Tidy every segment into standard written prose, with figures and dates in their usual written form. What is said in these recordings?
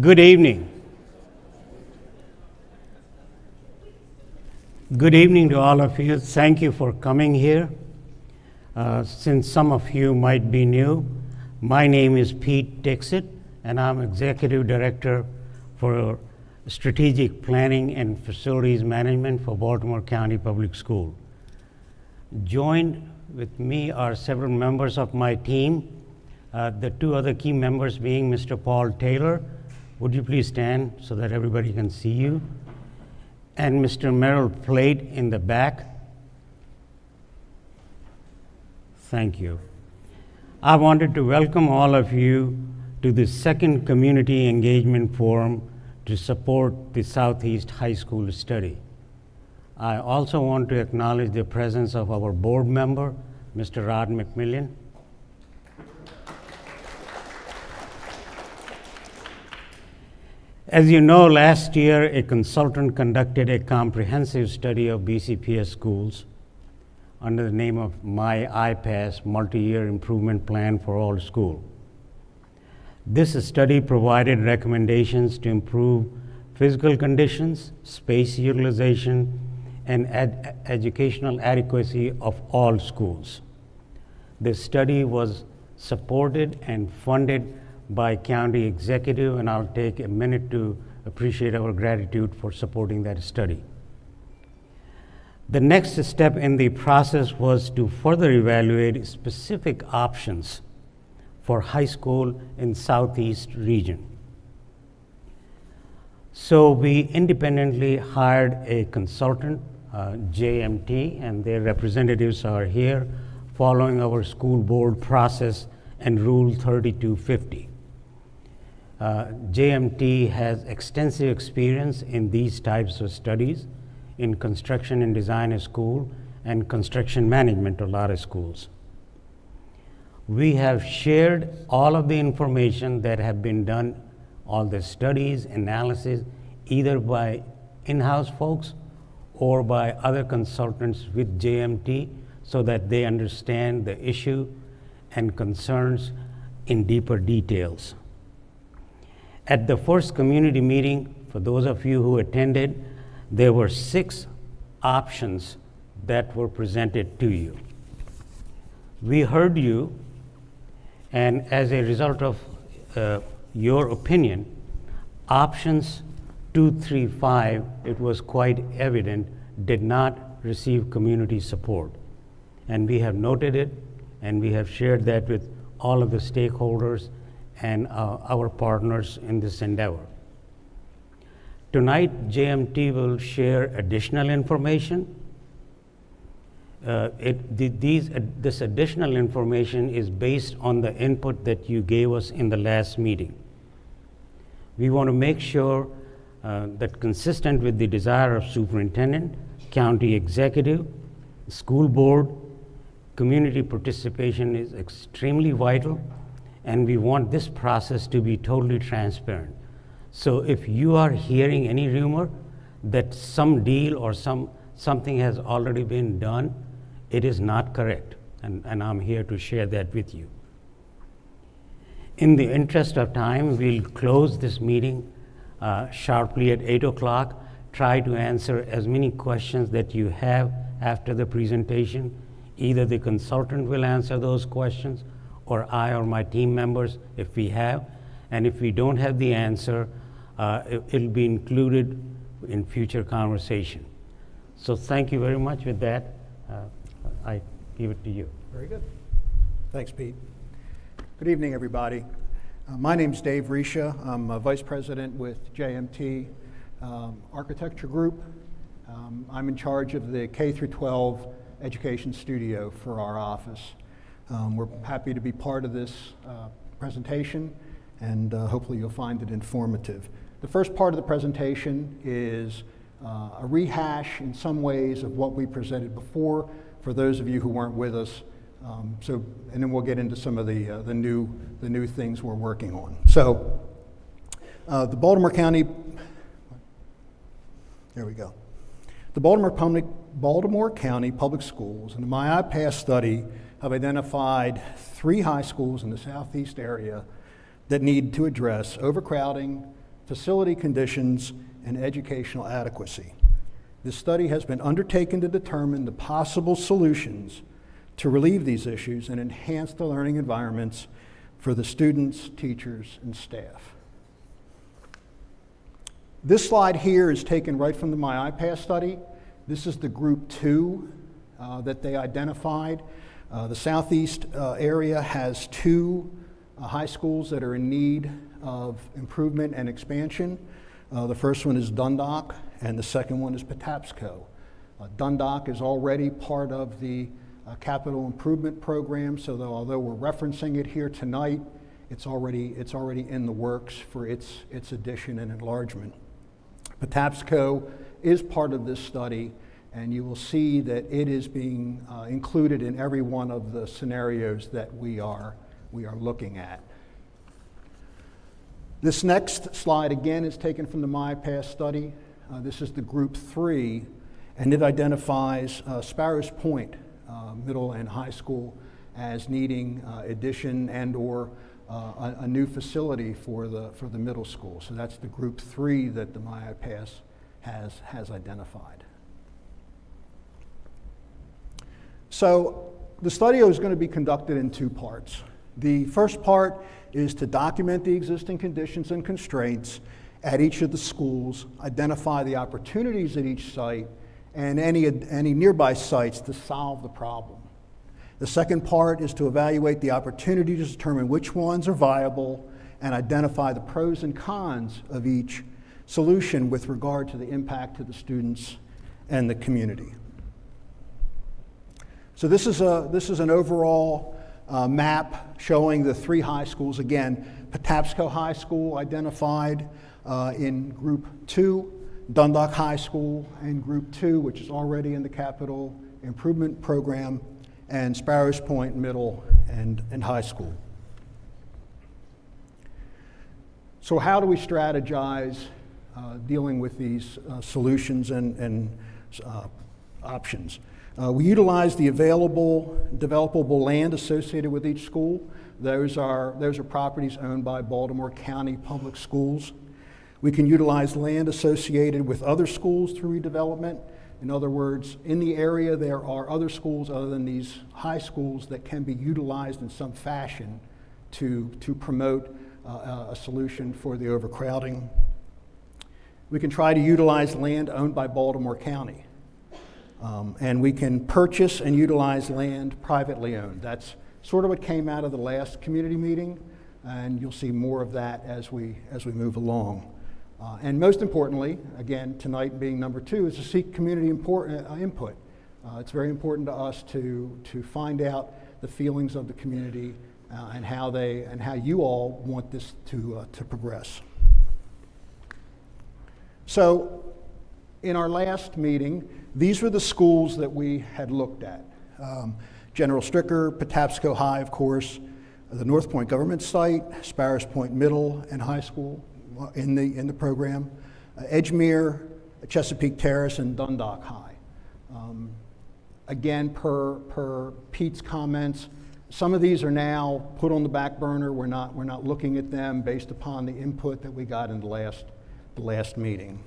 Good evening. Good evening to all of you. Thank you for coming here. Since some of you might be new, my name is Pete Dixit, and I'm Executive Director for Strategic Planning and Facilities Management for Baltimore County Public School. Joined with me are several members of my team, the two other key members being Mr. Paul Taylor. Would you please stand so that everybody can see you? And Mr. Merrill Plate in the back. Thank you. I wanted to welcome all of you to the second Community Engagement Forum to support the Southeast High School study. I also want to acknowledge the presence of our board member, Mr. Rod McMillian. As you know, last year a consultant conducted a comprehensive study of BCPS schools under the name of My IPASS Multi-Year Improvement Plan for All Schools. This study provided recommendations to improve physical conditions, space utilization, and educational adequacy of all schools. This study was supported and funded by county executive, and I'll take a minute to appreciate our gratitude for supporting that study. The next step in the process was to further evaluate specific options for high school in Southeast region. So we independently hired a consultant, JMT, and their representatives are here following our school board process and Rule 3250. JMT has extensive experience in these types of studies in construction and design of school and construction management of a lot of schools. We have shared all of the information that have been done, all the studies, analysis, either by in-house folks or by other consultants with JMT so that they understand the issue and concerns in deeper details. At the first community meeting, for those of you who attended, there were 6 options that were presented to you. We heard you, and as a result of your opinion, options 2, 3, 5, it was quite evident, did not receive community support. And we have noted it, and we have shared that with all of the stakeholders and our partners in this endeavor. Tonight, JMT will share additional information. This additional information is based on the input that you gave us in the last meeting. We want to make sure that consistent with the desire of superintendent, county executive, school board, community participation is extremely vital, and we want this process to be totally transparent. So if you are hearing any rumor that some deal or something has already been done, it is not correct, and I'm here to share that with you. In the interest of time, we'll close this meeting sharply at 8 o'clock. Try to answer as many questions that you have after the presentation. Either the consultant will answer those questions, or I or my team members if we have, and if we don't have the answer, it'll be included in future conversation. So thank you very much. With that, I give it to you. Very good. Thanks, Pete. Good evening, everybody. My name's Dave Risha. I'm a Vice President with JMT Architecture Group. I'm in charge of the K-12 Education Studio for our office. We're happy to be part of this presentation, and hopefully you'll find it informative. The first part of the presentation is a rehash in some ways of what we presented before for those of you who weren't with us. And then we'll get into some of the new things we're working on. So the Baltimore County, there we go. The Baltimore County Public Schools and the My IPASS study have identified 3 high schools in the southeast area that need to address overcrowding, facility conditions, and educational adequacy. This study has been undertaken to determine the possible solutions to relieve these issues and enhance the learning environments for the students, teachers, and staff. This slide here is taken right from the My iPass study. This is the group 2 that they identified. The southeast area has 2 high schools that are in need of improvement and expansion. The first one is Dundalk, and the second one is Patapsco. Dundalk is already part of the capital improvement program, so although we're referencing it here tonight, it's already in the works for its addition and enlargement. Patapsco is part of this study, and you will see that it is being included in every one of the scenarios that we are looking at. This next slide again is taken from the My iPass study. This is the group 3, and it identifies Sparrows Point Middle and High School as needing addition and or a new facility for the middle school. So that's the group 3 that the My iPass has identified. So the study is going to be conducted in 2 parts. The first part is to document the existing conditions and constraints at each of the schools, identify the opportunities at each site, and any nearby sites to solve the problem. The second part is to evaluate the opportunity to determine which ones are viable and identify the pros and cons of each solution with regard to the impact to the students and the community. So this is an overall map showing the 3 high schools. Again, Patapsco High School identified in Group 2, Dundalk High School in Group 2, which is already in the capital improvement program, and Sparrows Point Middle and High School. So how do we strategize dealing with these solutions and options? We utilize the available developable land associated with each school. Those are properties owned by Baltimore County Public Schools. We can utilize land associated with other schools through redevelopment. In other words, in the area there are other schools other than these high schools that can be utilized in some fashion to promote a solution for the overcrowding. We can try to utilize land owned by Baltimore County. And we can purchase and utilize land privately owned. That's sort of what came out of the last community meeting, and you'll see more of that as we move along. And most importantly, again, tonight being number 2, is to seek community input. It's very important to us to find out the feelings of the community and how you all want this to progress. So, in our last meeting, these were the schools that we had looked at. General Stricker, Patapsco High, of course, the North Point Government Site, Sparrows Point Middle and High School in the program, Edgemere, Chesapeake Terrace, and Dundalk High. Again, per Pete's comments, some of these are now put on the back burner. We're not looking at them based upon the input that we got in the last meeting.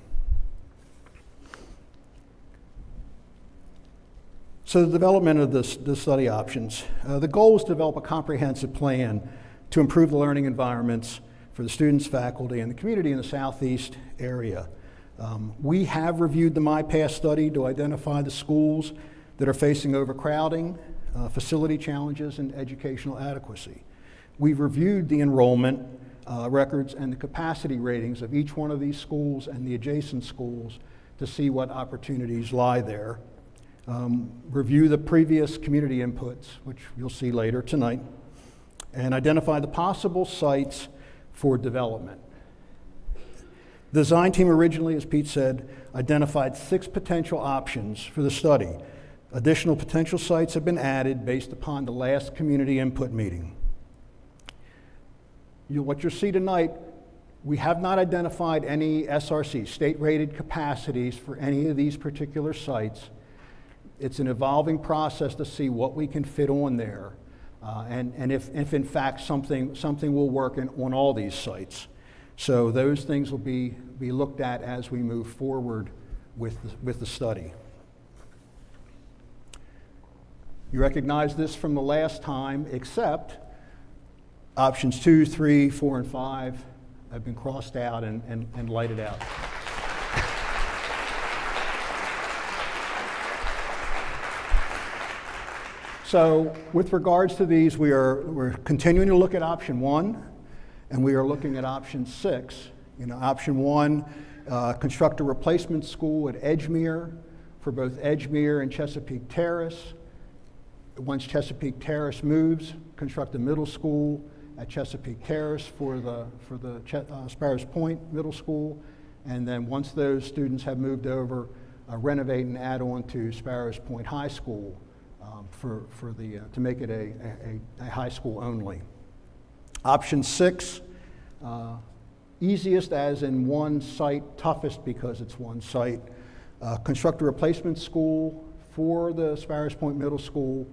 So the development of the study options. The goal is to develop a comprehensive plan to improve the learning environments for the students, faculty, and the community in the southeast area. We have reviewed the MyPass study to identify the schools that are facing overcrowding, facility challenges, and educational adequacy. We've reviewed the enrollment records and the capacity ratings of each one of these schools and the adjacent schools to see what opportunities lie there. Review the previous community inputs, which you'll see later tonight, and identify the possible sites for development. The design team originally, as Pete said, identified 6 potential options for the study. Additional potential sites have been added based upon the last community input meeting. What you'll see tonight, we have not identified any SRC, state-rated capacities for any of these particular sites. It's an evolving process to see what we can fit on there, and if in fact something will work on all these sites. So those things will be looked at as we move forward with the study. You recognize this from the last time, except options 2, 3, 4, and 5 have been crossed out and lighted out. So with regards to these, we're continuing to look at option 1, and we are looking at option 6. Option 1, construct a replacement school at Edgemere for both Edgemere and Chesapeake Terrace. Once Chesapeake Terrace moves, construct a middle school at Chesapeake Terrace for the Sparrows Point Middle School, and then once those students have moved over, renovate and add on to Sparrows Point High School to make it a high school only. Option 6, easiest as in one site, toughest because it's one site. Construct a replacement school for the Sparrows Point Middle School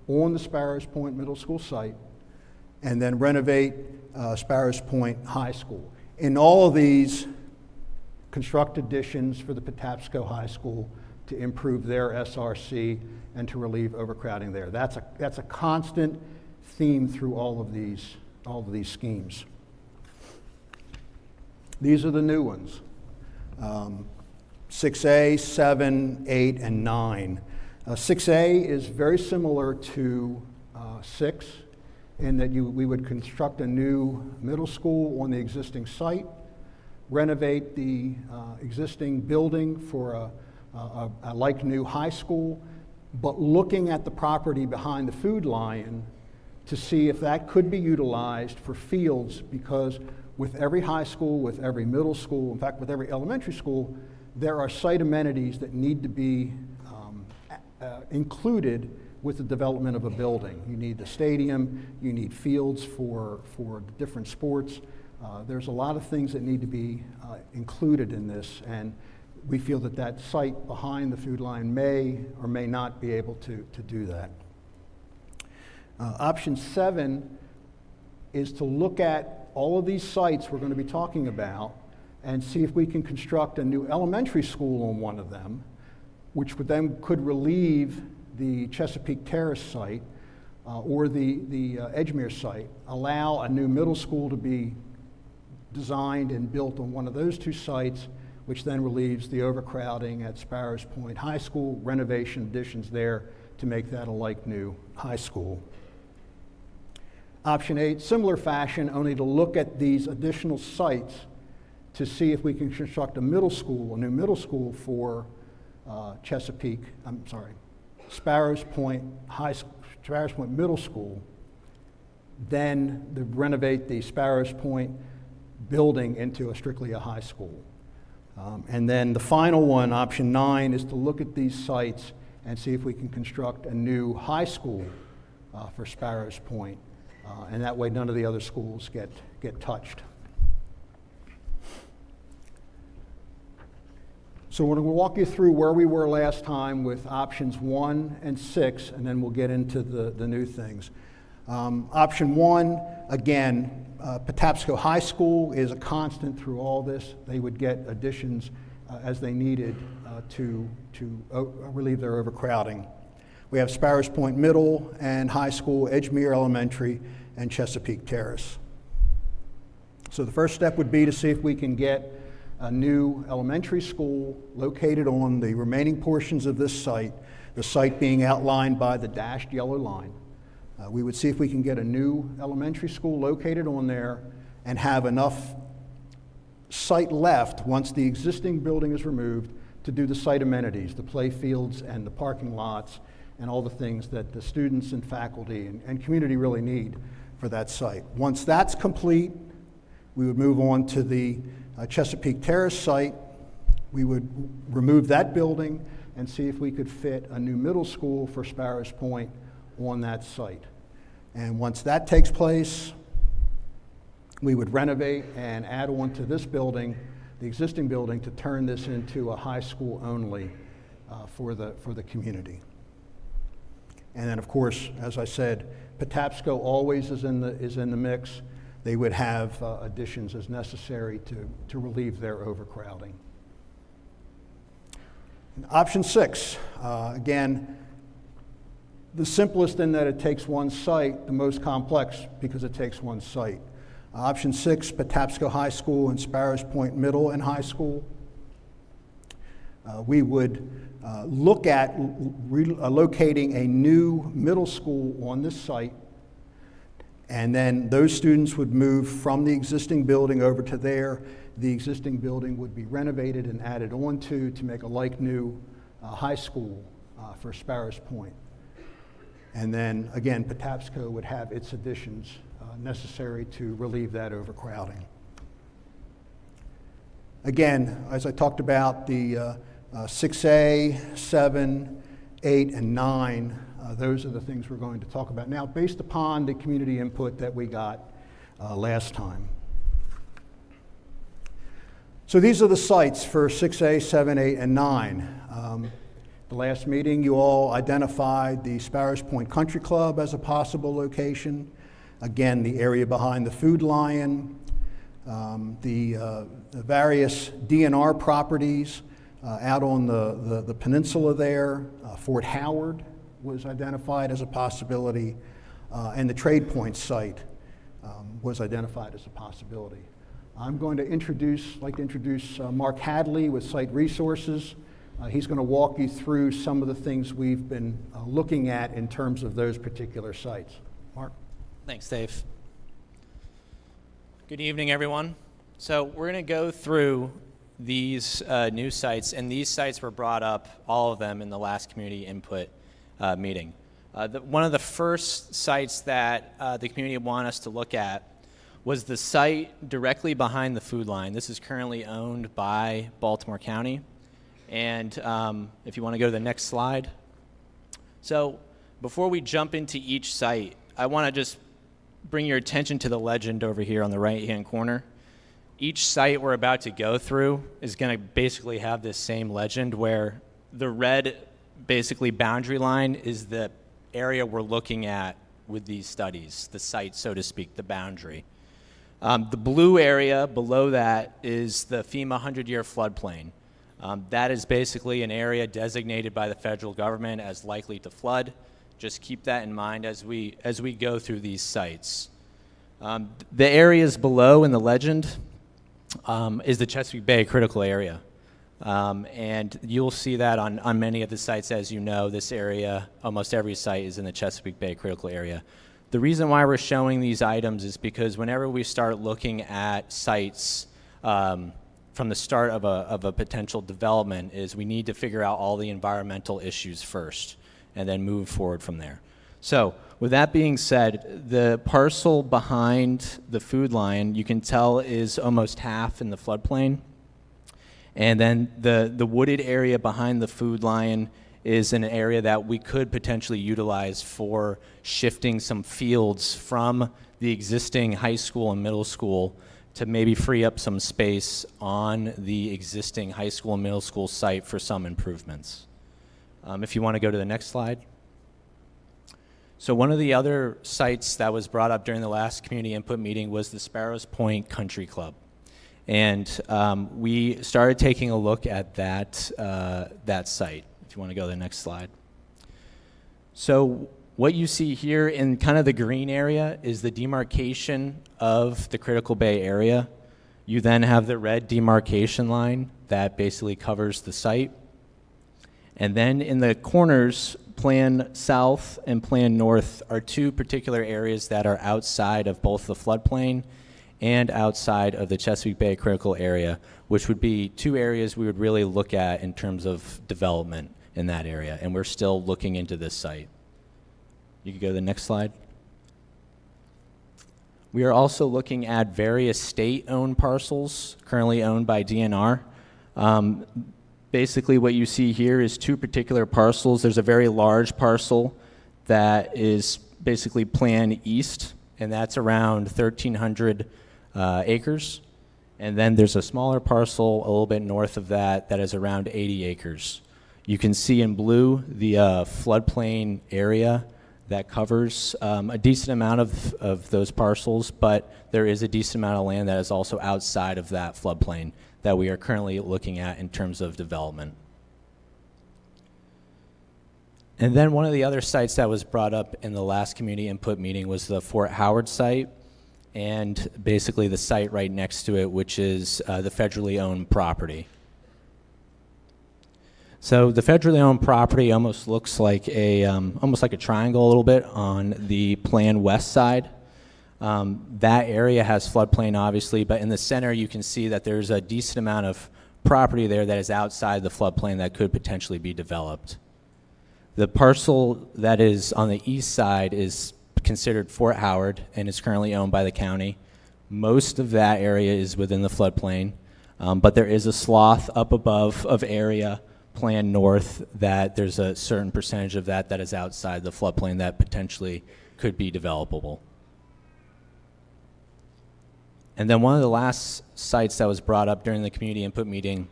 on the Sparrows Point Middle School site, and then renovate Sparrows Point High School. In all of these, construct additions for the Patapsco High School to improve their SRC and to relieve overcrowding there. That's a constant theme through all of these schemes. These are the new ones. 6A, 7, 8, and 9. 6A is very similar to 6 in that we would construct a new middle school on the existing site, renovate the existing building for a like new high school, but looking at the property behind the Food Lion to see if that could be utilized for fields, because with every high school, with every middle school, in fact with every elementary school, there are site amenities that need to be included with the development of a building. You need the stadium, you need fields for different sports. There's a lot of things that need to be included in this, and we feel that site behind the Food Lion may or may not be able to do that. Option 7 is to look at all of these sites we're going to be talking about and see if we can construct a new elementary school on one of them, which would then could relieve the Chesapeake Terrace site or the Edgemere site, allow a new middle school to be designed and built on one of those two sites, which then relieves the overcrowding at Sparrows Point High School, renovation additions there to make that a like new high school. Option 8, similar fashion, only to look at these additional sites to see if we can construct a middle school, a new middle school for Sparrows Point Middle School, then to renovate the Sparrows Point building into strictly a high school. And then the final one, option 9, is to look at these sites and see if we can construct a new high school for Sparrows Point. And that way none of the other schools get touched. So we're going to walk you through where we were last time with options 1 and 6, and then we'll get into the new things. Option 1, again, Patapsco High School is a constant through all this. They would get additions as they needed to relieve their overcrowding. We have Sparrows Point Middle and High School, Edgemere Elementary, and Chesapeake Terrace. So the first step would be to see if we can get a new elementary school located on the remaining portions of this site, the site being outlined by the dashed yellow line. We would see if we can get a new elementary school located on there and have enough site left once the existing building is removed to do the site amenities, the play fields and the parking lots and all the things that the students and faculty and community really need for that site. Once that's complete, we would move on to the Chesapeake Terrace site. We would remove that building and see if we could fit a new middle school for Sparrows Point on that site. And once that takes place, we would renovate and add on to this building, the existing building, to turn this into a high school only for the community. And then, of course, as I said, Patapsco always is in the mix. they would have additions as necessary to relieve their overcrowding. Option 6, again, the simplest in that it takes one site, the most complex because it takes one site. Option 6, Patapsco High School and Sparrows Point Middle and High School. We would look at locating a new middle school on this site, and then those students would move from the existing building over to there. The existing building would be renovated and added onto to make a like-new high school for Sparrows Point. And then, again, Patapsco would have its additions necessary to relieve that overcrowding. Again, as I talked about, the 6A, 7, 8, and 9, those are the things we're going to talk about now based upon the community input that we got last time. So these are the sites for 6A, 7, 8, and 9. The last meeting, you all identified the Sparrows Point Country Club as a possible location. Again, the area behind the Food Lion, the various DNR properties out on the peninsula there. Fort Howard was identified as a possibility, and the Trade Point site was identified as a possibility. I'm going to like to introduce Mark Hadley with Site Resources. He's going to walk you through some of the things we've been looking at in terms of those particular sites. Mark? Thanks, Dave. Good evening, everyone. So we're going to go through these new sites, and these sites were brought up, all of them, in the last community input meeting. One of the first sites that the community wanted us to look at was the site directly behind the Food Line. This is currently owned by Baltimore County. And if you want to go to the next slide. So before we jump into each site, I want to just bring your attention to the legend over here on the right-hand corner. Each site we're about to go through is going to basically have this same legend where the red basically boundary line is the area we're looking at with these studies, the site, so to speak, the boundary. The blue area below that is the FEMA 100-year floodplain. That is basically an area designated by the federal government as likely to flood. Just keep that in mind as we go through these sites. The areas below in the legend is the Chesapeake Bay critical area. And you'll see that on many of the sites. As you know, this area, almost every site is in the Chesapeake Bay critical area. The reason why we're showing these items is because whenever we start looking at sites from the start of a potential development, is we need to figure out all the environmental issues first and then move forward from there. So with that being said, the parcel behind the Food Line, you can tell, is almost half in the floodplain. And then the wooded area behind the Food Line is an area that we could potentially utilize for shifting some fields from the existing high school and middle school to maybe free up some space on the existing high school and middle school site for some improvements. If you want to go to the next slide. So one of the other sites that was brought up during the last community input meeting was the Sparrows Point Country Club. And we started taking a look at that site. If you want to go to the next slide. So what you see here in kind of the green area is the demarcation of the Critical Bay area. You then have the red demarcation line that basically covers the site. And then in the corners, Plan South and Plan North are two particular areas that are outside of both the floodplain and outside of the Chesapeake Bay critical area, which would be two areas we would really look at in terms of development in that area. And we're still looking into this site. You can go to the next slide. We are also looking at various state-owned parcels currently owned by DNR. Basically what you see here is two particular parcels. There's a very large parcel that is basically Plan East, and that's around 1,300 acres. And then there's a smaller parcel a little bit north of that that is around 80 acres. You can see in blue the floodplain area that covers a decent amount of those parcels, but there is a decent amount of land that is also outside of that floodplain that we are currently looking at in terms of development. And then one of the other sites that was brought up in the last community input meeting was the Fort Howard site, and basically the site right next to it, which is the federally owned property. So the federally owned property almost looks like almost like a triangle a little bit on the plan west side. That area has floodplain, obviously, but in the center you can see that there's a decent amount of property there that is outside the floodplain that could potentially be developed. The parcel that is on the east side is considered Fort Howard and is currently owned by the county. Most of that area is within the floodplain, but there is a swath up above of area planned north that there's a certain percentage of that is outside the floodplain that potentially could be developable. And then one of the last sites that was brought up during the community input meeting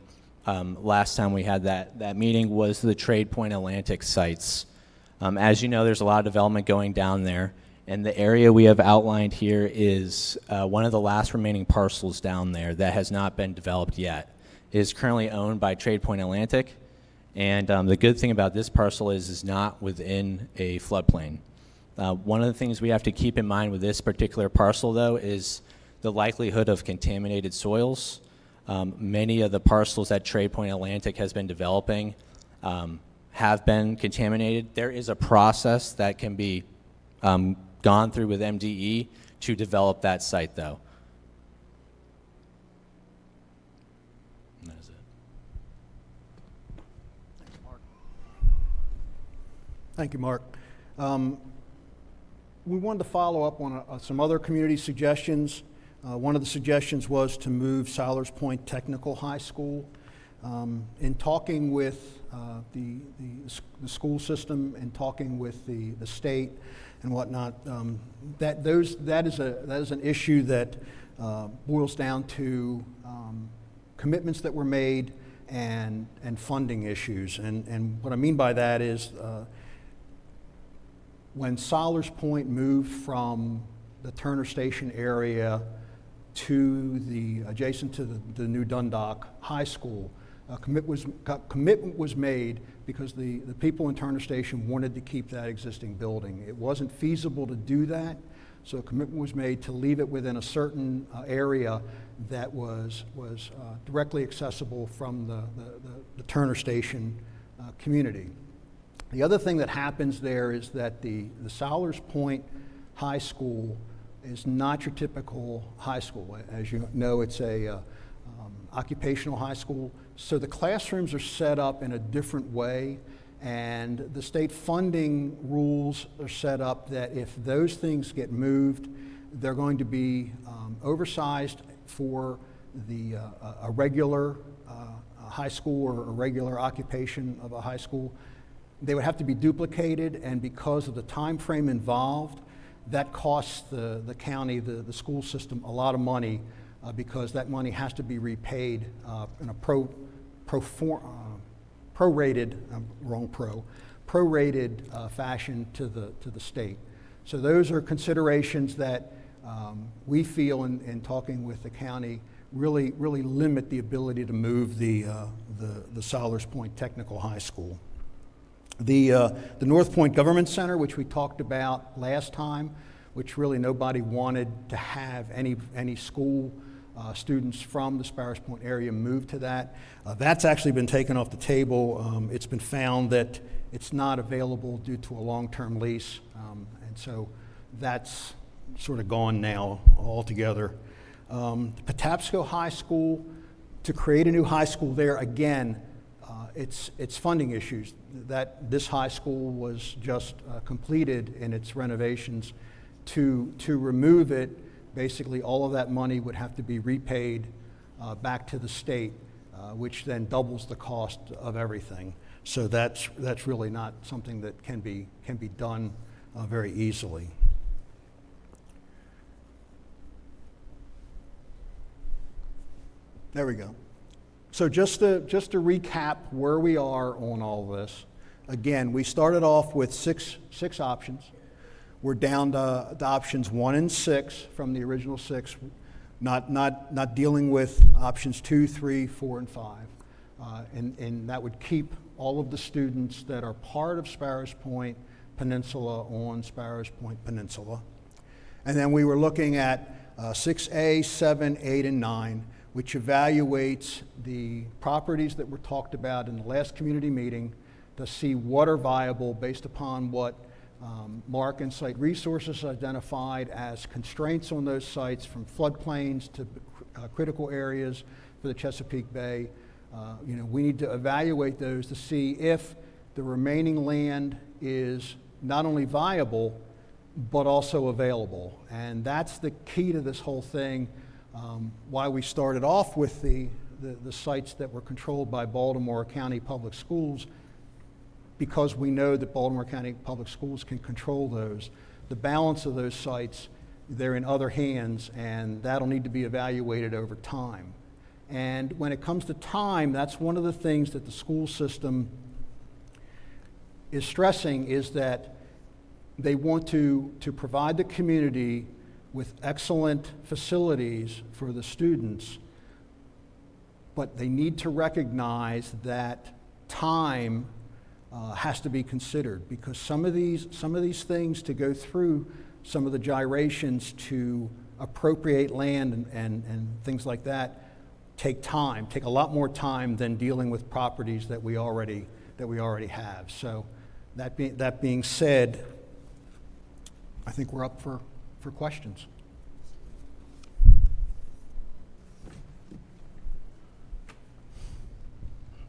last time we had that meeting was the Trade Point Atlantic sites. As you know, there's a lot of development going down there, and the area we have outlined here is one of the last remaining parcels down there that has not been developed yet. It is currently owned by Trade Point Atlantic, and the good thing about this parcel is not within a floodplain. One of the things we have to keep in mind with this particular parcel, though, is the likelihood of contaminated soils. Many of the parcels that Trade Point Atlantic has been developing have been contaminated. There is a process that can be gone through with MDE to develop that site, though. And that is it. Thanks, Mark. Thank you, Mark. We wanted to follow up on some other community suggestions. One of the suggestions was to move Siler's Point Technical High School. In talking with the school system and talking with the state and whatnot, that is an issue that boils down to commitments that were made and funding issues. And what I mean by that is when Siler's Point moved from the Turner Station area to the adjacent to the new Dundalk High School, commitment was made because the people in Turner Station wanted to keep that existing building. It wasn't feasible to do that, so a commitment was made to leave it within a certain area that was directly accessible from the Turner Station community. The other thing that happens there is that the Siler's Point High School is not your typical high school. As you know, it's a occupational high school, so the classrooms are set up in a different way, and the state funding rules are set up that if those things get moved, they're going to be oversized for a regular high school or a regular occupation of a high school. They would have to be duplicated, and because of the time frame involved, that costs the county, the school system, a lot of money because that money has to be repaid in a prorated fashion to the state. So those are considerations that we feel in talking with the county really limit the ability to move the Siler's Point Technical High School. The North Point Government Center, which we talked about last time, which really nobody wanted to have any school students from the Sparrows Point area move to that. That's actually been taken off the table. It's been found that it's not available due to a long-term lease, and so that's sort of gone now altogether. Patapsco High School, to create a new high school there, again, it's funding issues. That this high school was just completed in its renovations. To remove it, basically all of that money would have to be repaid back to the state, which then doubles the cost of everything. So that's really not something that can be done very easily. There we go. So just to recap where we are on all of this, again, we started off with six options. we're down to options 1 and 6 from the original 6, not dealing with options 2, 3, 4, and 5. And that would keep all of the students that are part of Sparrows Point Peninsula on Sparrows Point Peninsula. And then we were looking at 6A, 7, 8, and 9, which evaluates the properties that were talked about in the last community meeting to see what are viable based upon what Mark and Site Resources identified as constraints on those sites, from floodplains to critical areas for the Chesapeake Bay. We need to evaluate those to see if the remaining land is not only viable, but also available. And that's the key to this whole thing, why we started off with the sites that were controlled by Baltimore County Public Schools, because we know that Baltimore County Public Schools can control those. The balance of those sites, they're in other hands, and that'll need to be evaluated over time. And when it comes to time, that's one of the things that the school system is stressing, is that they want to provide the community with excellent facilities for the students, but they need to recognize that time has to be considered, because some of these things, to go through some of the gyrations to appropriate land and things like that, take a lot more time than dealing with properties that we already have. So that being said, I think we're up for questions.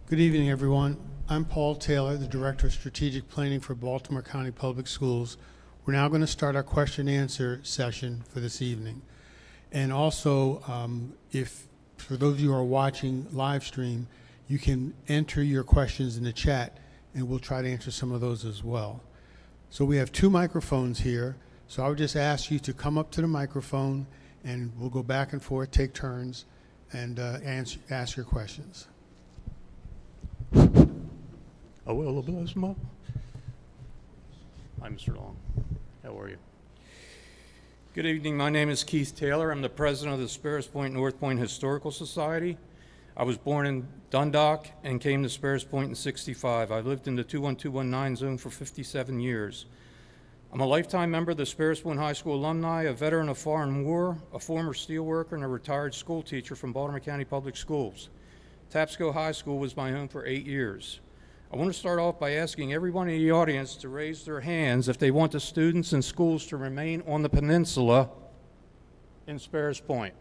Good evening, everyone. I'm Paul Taylor, the Director of Strategic Planning for Baltimore County Public Schools. We're now going to start our question and answer session for this evening. And also, if for those of you who are watching live stream, you can enter your questions in the chat, and we'll try to answer some of those as well. So we have 2 microphones here. So I would just ask you to come up to the microphone, and we'll go back and forth, take turns, and ask your questions. Oh, well, bless my. Hi, Mr. Long. How are you? Good evening. My name is Keith Taylor. I'm the president of the Sparrows Point North Point Historical Society. I was born in Dundalk and came to Sparrows Point in '65. I lived in the 21219 zone for 57 years. I'm a lifetime member of the Sparrows Point High School alumni, a veteran of foreign war, a former steelworker, and a retired school teacher from Baltimore County Public Schools. Patapsco High School was my home for 8 years. I want to start off by asking everyone in the audience to raise their hands if they want the students and schools to remain on the peninsula in Sparrows Point.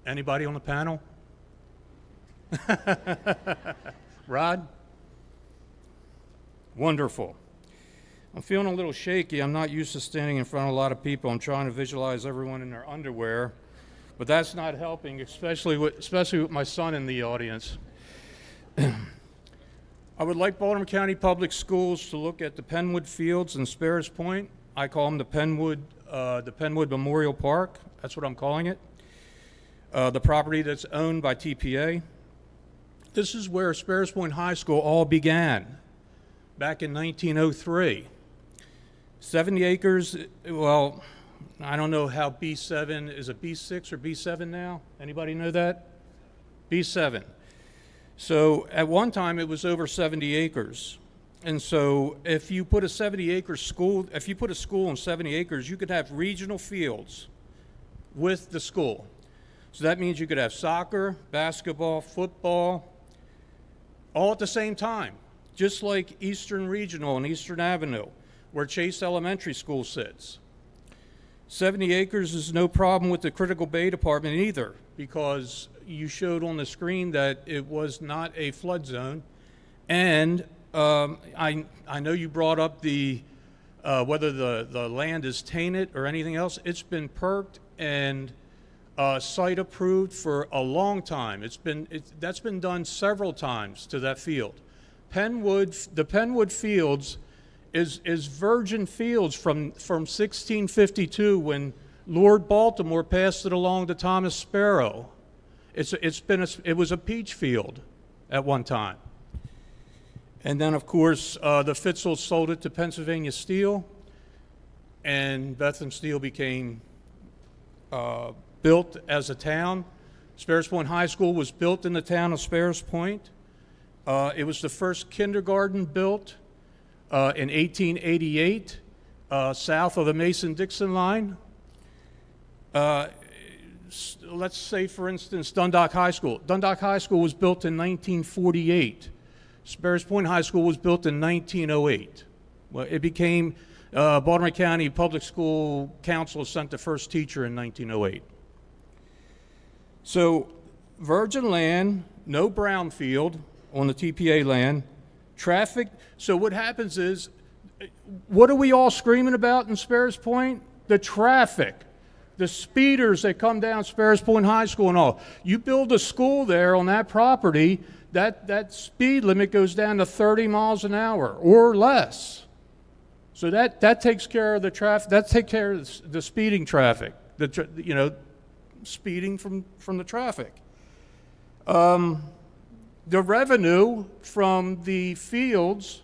Anybody on the panel? Rod? Wonderful. I'm feeling a little shaky. I'm not used to standing in front of a lot of people. I'm trying to visualize everyone in their underwear. But that's not helping, especially with my son in the audience. I would like Baltimore County Public Schools to look at the Penwood Fields in Sparrows Point. I call them the Penwood Memorial Park. That's what I'm calling it. The property that's owned by TPA. This is where Sparrows Point High School all began, back in 1903. 70 acres, well, I don't know how B7, is it B6 or B7 now? Anybody know that? B7. So at one time it was over 70 acres. And so if you put a 70-acre school, if you put a school on 70 acres, you could have regional fields with the school. So that means you could have soccer, basketball, football, all at the same time, just like Eastern Regional and Eastern Avenue, where Chase Elementary School sits. 70 acres is no problem with the Critical Bay Department either, because you showed on the screen that it was not a flood zone. And I know you brought up the whether the land is tainted or anything else. It's been perked and site approved for a long time. That's been done several times to that field. The Penwood Fields is virgin fields from 1652 when Lord Baltimore passed it along to Thomas Sparrow. It was a peach field at one time. And then, of course, the Fitzels sold it to Pennsylvania Steel, and Bethlehem Steel became built as a town. Sparrows Point High School was built in the town of Sparrows Point. It was the first kindergarten built in 1888, south of the Mason-Dixon line. Let's say, for instance, Dundalk High School. Dundalk High School was built in 1948. Sparrows Point High School was built in 1908. Well, it became, Baltimore County Public School Council sent the first teacher in 1908. So, virgin land, no brownfield on the TPA land, traffic. So what happens is, what are we all screaming about in Sparrows Point? The traffic. The speeders that come down Sparrows Point High School and all. You build a school there on that property, that speed limit goes down to 30 miles an hour or less. So that takes care of the traffic. That takes care of the speeding traffic. Speeding from the traffic. The revenue from the fields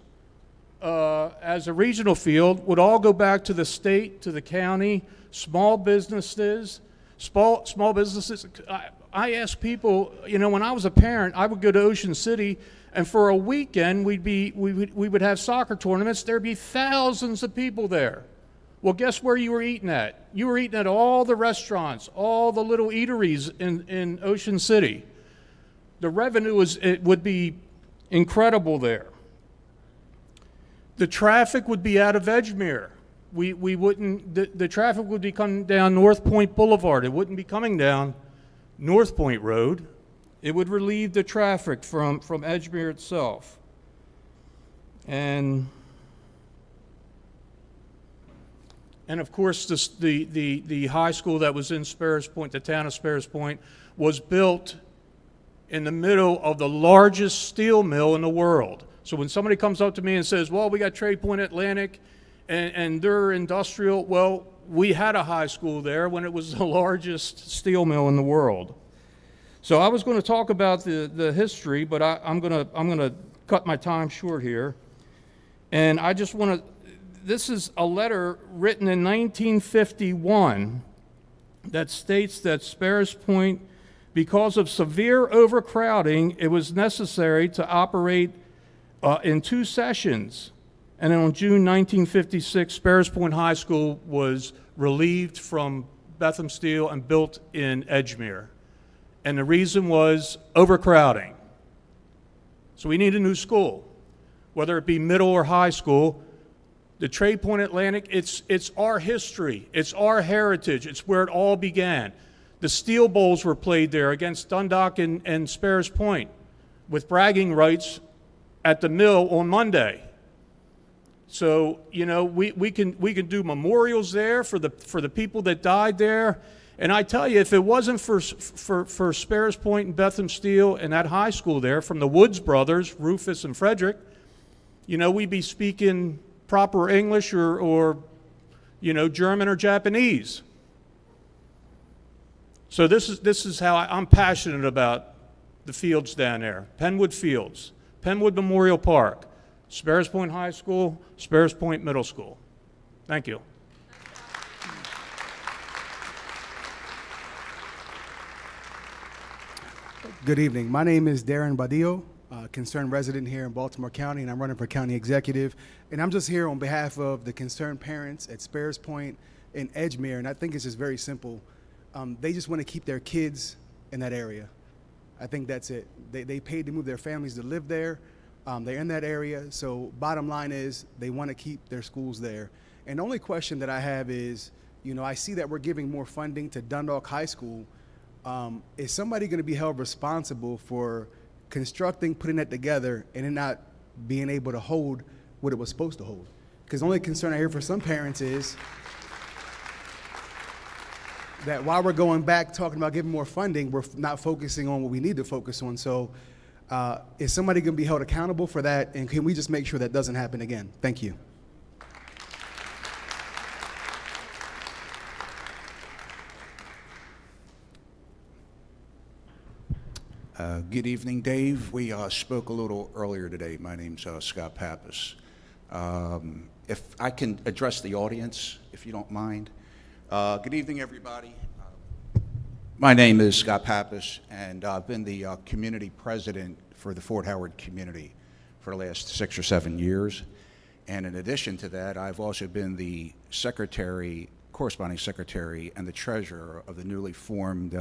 as a regional field would all go back to the state, to the county, small businesses. Small businesses. I ask people, when I was a parent, I would go to Ocean City, and for a weekend we would have soccer tournaments. There'd be thousands of people there. Well, guess where you were eating at? You were eating at all the restaurants, all the little eateries in Ocean City. The revenue would be incredible there. The traffic would be out of Edgemere. We wouldn't. The traffic would be coming down North Point Boulevard. It wouldn't be coming down North Point Road. It would relieve the traffic from Edgemere itself. And of course, the high school that was in Sparrows Point, the town of Sparrows Point, was built in the middle of the largest steel mill in the world. So when somebody comes up to me and says, well, we got Trade Point Atlantic and they're industrial, well, we had a high school there when it was the largest steel mill in the world. So I was going to talk about the history, but I'm going to cut my time short here. And I just want to, this is a letter written in 1951 that states that Sparrows Point, because of severe overcrowding, it was necessary to operate in 2 sessions. And then on June 1956, Sparrows Point High School was relieved from Bethlehem Steel and built in Edgemere. And the reason was overcrowding. So we need a new school, whether it be middle or high school. The Trade Point Atlantic, it's our history, it's our heritage, it's where it all began. The Steel Bowls were played there against Dundalk and Sparrows Point with bragging rights at the mill on Monday. So, we can do memorials there for the people that died there. And I tell you, if it wasn't for Sparrows Point and Bethlehem Steel and that high school there, from the Woods brothers, Rufus and Frederick, we'd be speaking proper English or German or Japanese. So this is how I'm passionate about the fields down there. Penwood Fields, Penwood Memorial Park, Sparrows Point High School, Sparrows Point Middle School. Thank you. Good evening. My name is Darren Badillo, concerned resident here in Baltimore County, and I'm running for county executive. And I'm just here on behalf of the concerned parents at Sparrows Point and Edgemere, and I think it's just very simple. They just want to keep their kids in that area. I think that's it. They paid to move their families to live there. They're in that area, so bottom line is they want to keep their schools there. And the only question that I have is, I see that we're giving more funding to Dundalk High School. Is somebody going to be held responsible for constructing, putting that together, and it not being able to hold what it was supposed to hold? Because the only concern I hear for some parents is that while we're going back talking about giving more funding, we're not focusing on what we need to focus on. So is somebody going to be held accountable for that, and can we just make sure that doesn't happen again? Thank you. Good evening, Dave. We spoke a little earlier today. My name's Scott Pappas. If I can address the audience, if you don't mind. Good evening, everybody. My name is Scott Pappas, and I've been the community president for the Fort Howard community for the last 6 or 7 years. And in addition to that, I've also been the corresponding secretary and the treasurer of the newly formed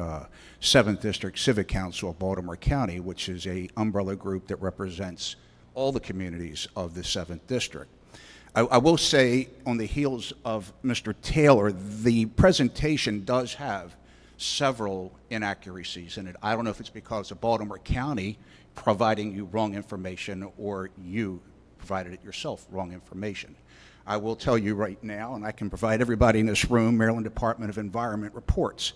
7th District Civic Council of Baltimore County, which is an umbrella group that represents all the communities of the 7th District. I will say, on the heels of Mr. Taylor, the presentation does have several inaccuracies in it. I don't know if it's because of Baltimore County providing you wrong information or you provided it yourself wrong information. I will tell you right now, and I can provide everybody in this room, Maryland Department of Environment reports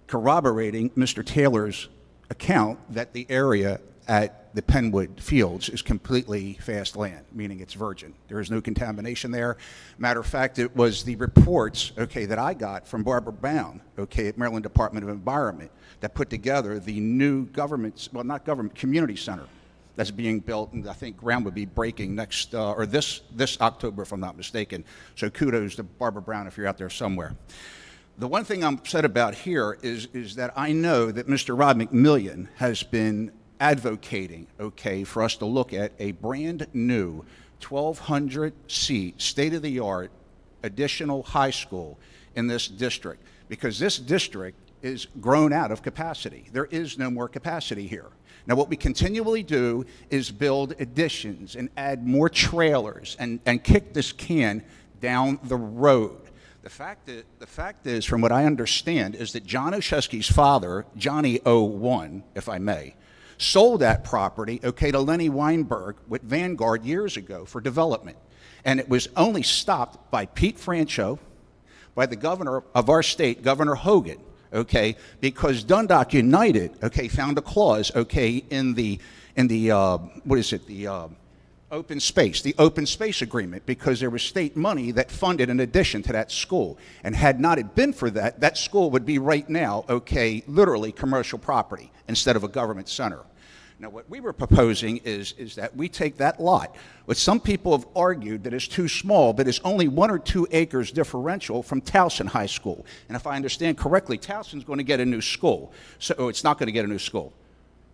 corroborating Mr. Taylor's account that the area at the Penwood Fields is completely fast land, meaning it's virgin. There is no contamination there. Matter of fact, it was the reports, okay, that I got from Barbara Brown, okay, at Maryland Department of Environment that put together the new community center that's being built, and I think ground would be breaking next, or this October, if I'm not mistaken. So kudos to Barbara Brown if you're out there somewhere. The one thing I'm upset about here is that I know that Mr. Rod McMillian has been advocating, okay, for us to look at a brand new 1,200-seat, state-of-the-art additional high school in this district, because this district is grown out of capacity. There is no more capacity here. Now, what we continually do is build additions and add more trailers and kick this can down the road. The fact is, from what I understand, is that John Oshesky's father, Johnny O1, if I may, sold that property, okay, to Lenny Weinberg with Vanguard years ago for development. And it was only stopped by Pete Francho, by the governor of our state, Governor Hogan, okay, because Dundalk United, okay, found a clause, okay, in the open space agreement, because there was state money that funded an addition to that school. And had not it been for that, that school would be right now, okay, literally commercial property instead of a government center. Now, what we were proposing is that we take that lot, which some people have argued that is too small, but is only 1 or 2 acres differential from Towson High School. And if I understand correctly, Towson's going to get a new school. So it's not going to get a new school.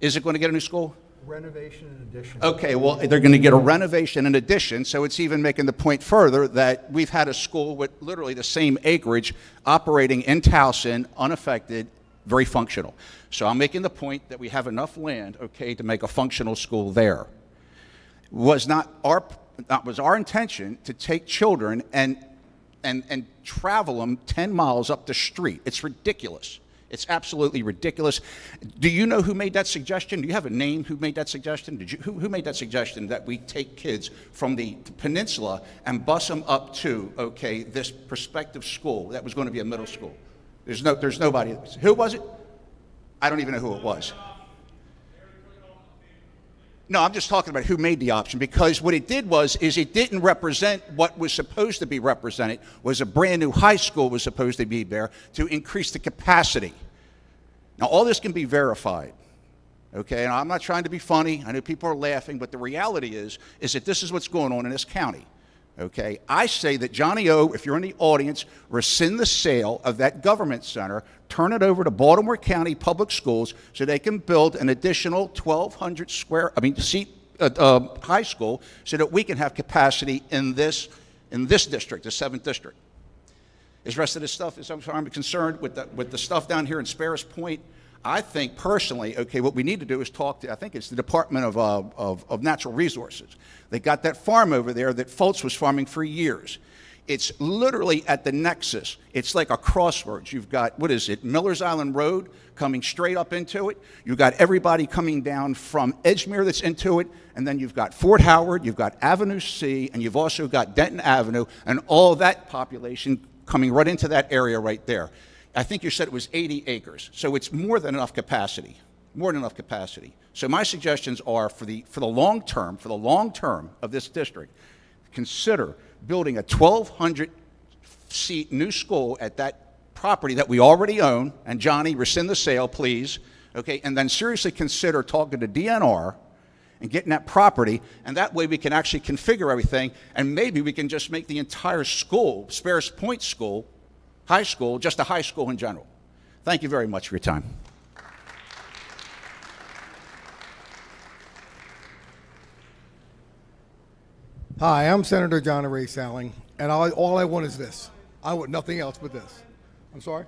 Is it going to get a new school? Renovation and addition. Okay, well, they're going to get a renovation and addition, so it's even making the point further that we've had a school with literally the same acreage operating in Towson, unaffected, very functional. So I'm making the point that we have enough land, okay, to make a functional school there. Was our intention to take children and travel them 10 miles up the street. It's ridiculous. It's absolutely ridiculous. Do you know who made that suggestion? Do you have a name who made that suggestion? Who made that suggestion that we take kids from the peninsula and bus them up to, okay, this prospective school that was going to be a middle school? There's nobody. Who was it? I don't even know who it was. No, I'm just talking about who made the option, because what it did is it didn't represent what was supposed to be represented, was a brand new high school was supposed to be there to increase the capacity. Now, all this can be verified, okay? And I'm not trying to be funny. I know people are laughing, but the reality is that this is what's going on in this county, okay? I say that Johnny O, if you're in the audience, rescind the sale of that government center, turn it over to Baltimore County Public Schools so they can build an additional 1,200 seat high school so that we can have capacity in this district, the 7th District. Is the rest of this stuff, as far as I'm concerned, with the stuff down here in Sparrows Point, I think personally, okay, what we need to do is talk to, I think it's the Department of Natural Resources. They got that farm over there that Fultz was farming for years. It's literally at the nexus. It's like a crossroads. You've got, Miller's Island Road coming straight up into it. You've got everybody coming down from Edgemere that's into it. And then you've got Fort Howard, you've got Avenue C, and you've also got Denton Avenue, and all of that population coming right into that area right there. I think you said it was 80 acres. So it's more than enough capacity. More than enough capacity. So my suggestions are for the long term of this district, consider building a 1,200-seat new school at that property that we already own. And Johnny, rescind the sale, please. okay, and then seriously consider talking to DNR and getting that property, and that way we can actually configure everything, and maybe we can just make the entire school, Sparrows Point School, high school, just a high school in general. Thank you very much for your time. Hi, I'm Senator John Ray Salling, and all I want is this. I want nothing else but this. I'm sorry?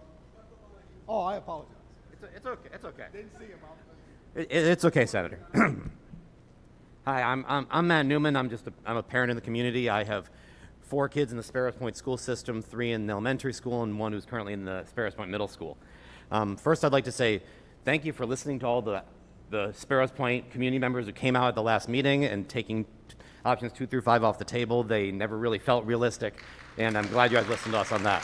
Oh, I apologize. It's okay. It's okay. Didn't see him. It's okay, Senator. Hi, I'm Matt Newman. I'm a parent in the community. I have 4 kids in the Sparrows Point school system, 3 in the elementary school, and 1 who's currently in the Sparrows Point middle school. First, I'd like to say thank you for listening to all the Sparrows Point community members who came out at the last meeting and taking options 2 through 5 off the table. They never really felt realistic, and I'm glad you guys listened to us on that.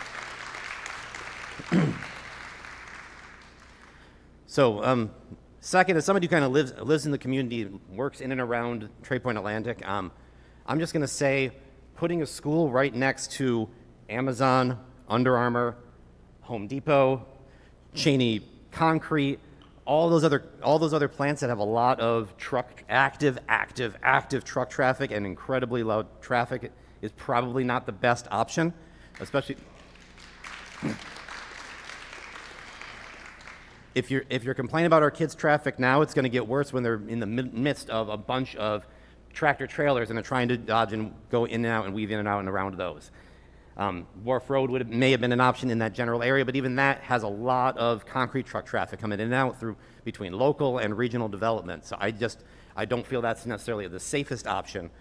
So, second, as somebody who kind of lives in the community, works in and around Trade Point Atlantic, I'm just going to say putting a school right next to Amazon, Under Armour, Home Depot, Cheney Concrete, all those other plants that have a lot of active truck traffic and incredibly loud traffic is probably not the best option, especially if you're complaining about our kids' traffic now. It's going to get worse when they're in the midst of a bunch of tractor trailers and they're trying to dodge and go in and out and weave in and out and around those. Wharf Road may have been an option in that general area, but even that has a lot of concrete truck traffic coming in and out between local and regional development. So I don't feel that's necessarily the safest option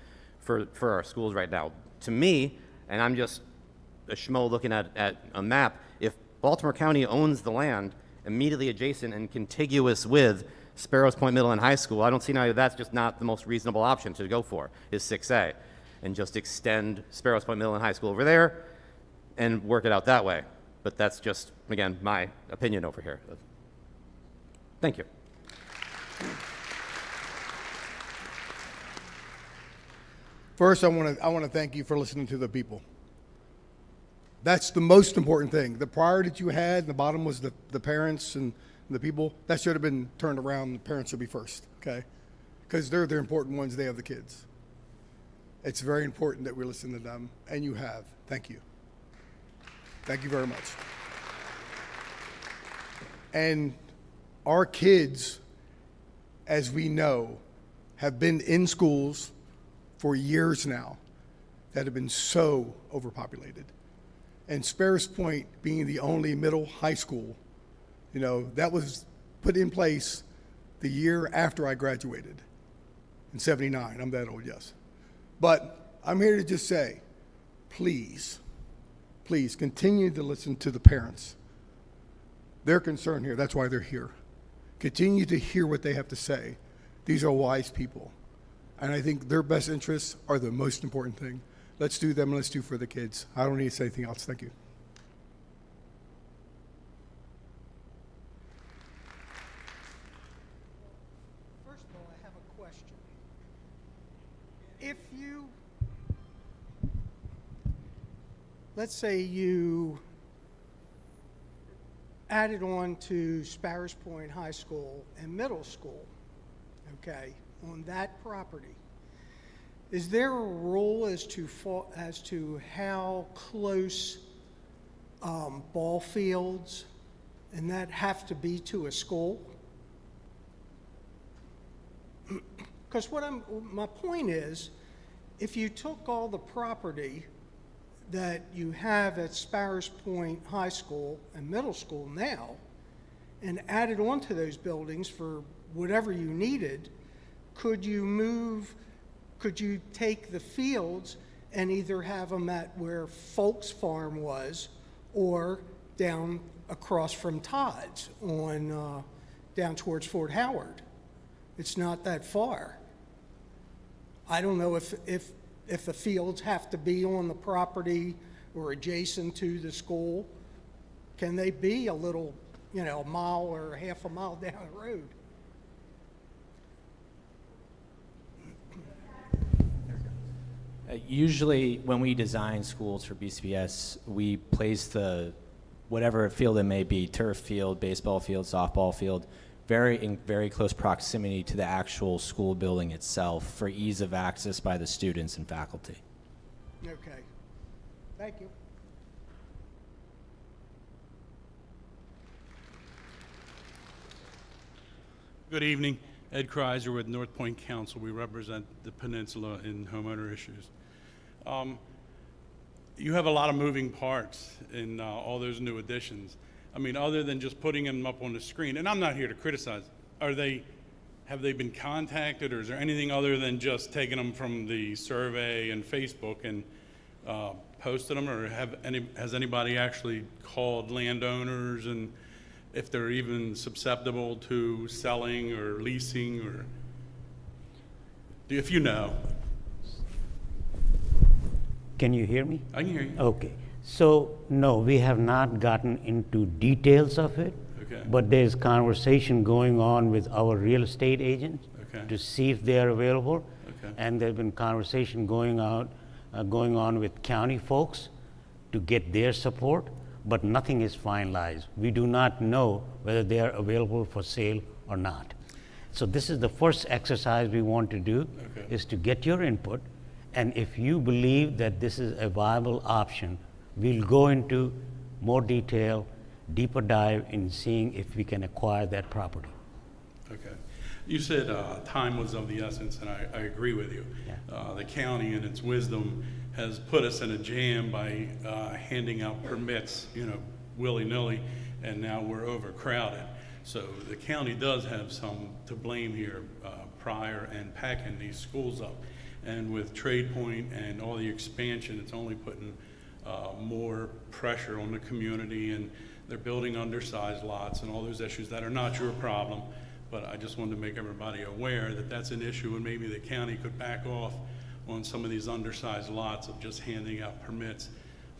for our schools right now. To me, and I'm just a schmo looking at a map, if Baltimore County owns the land immediately adjacent and contiguous with Sparrows Point Middle and High School, I don't see now that's just not the most reasonable option to go for, is 6A. And just extend Sparrows Point Middle and High School over there and work it out that way. But that's just, again, my opinion over here. Thank you. First, I want to thank you for listening to the people. That's the most important thing. The priority that you had, the bottom was the parents and the people. That should have been turned around. The parents should be first, okay? Because they're the important ones. They have the kids. It's very important that we listen to them, and you have. Thank you. Thank you very much. And our kids, as we know, have been in schools for years now that have been so overpopulated. And Sparrows Point being the only middle high school, that was put in place the year after I graduated in '79. I'm that old, yes. But I'm here to just say, please continue to listen to the parents. They're concerned here. That's why they're here. Continue to hear what they have to say. These are wise people. And I think their best interests are the most important thing. Let's do them and let's do for the kids. I don't need to say anything else. Thank you. First of all, I have a question. Let's say you added on to Sparrows Point High School and Middle School, okay, on that property. Is there a rule as to how close ball fields and that have to be to a school? Because my point is, if you took all the property that you have at Sparrows Point High School and Middle School now and added onto those buildings for whatever you needed, could you take the fields and either have them at where Folks Farm was or down across from Todd's on down towards Fort Howard? It's not that far. I don't know if the fields have to be on the property or adjacent to the school. Can they be a little, a mile or half a mile down the road? Usually when we design schools for BCPS, we place whatever field it may be, turf field, baseball field, softball field, in very close proximity to the actual school building itself for ease of access by the students and faculty. Okay. Thank you. Good evening. Ed Kreiser with North Point Council. We represent the peninsula in homeowner issues. You have a lot of moving parts in all those new additions. I mean, other than just putting them up on the screen, and I'm not here to criticize, have they been contacted, or is there anything other than just taking them from the survey and Facebook and posted them, or has anybody actually called landowners and if they're even susceptible to selling or leasing, or if you know? Can you hear me? I can hear you. Okay. So, no, we have not gotten into details of it, Okay. but there's conversation going on with our real estate agents Okay. to see if they are available. Okay. And there's been conversation going on with county folks to get their support, but nothing is finalized. We do not know whether they are available for sale or not. So this is the first exercise we want to do, Okay. is to get your input, and if you believe that this is a viable option, we'll go into more detail, deeper dive in seeing if we can acquire that property. Okay. You said time was of the essence, and I agree with you. Yeah. The county, in its wisdom, has put us in a jam by handing out permits, willy-nilly, and now we're overcrowded. So the county does have some to blame here prior and packing these schools up. And with Trade Point and all the expansion, it's only putting more pressure on the community, and they're building undersized lots and all those issues that are not your problem. But I just wanted to make everybody aware that that's an issue, and maybe the county could back off on some of these undersized lots of just handing out permits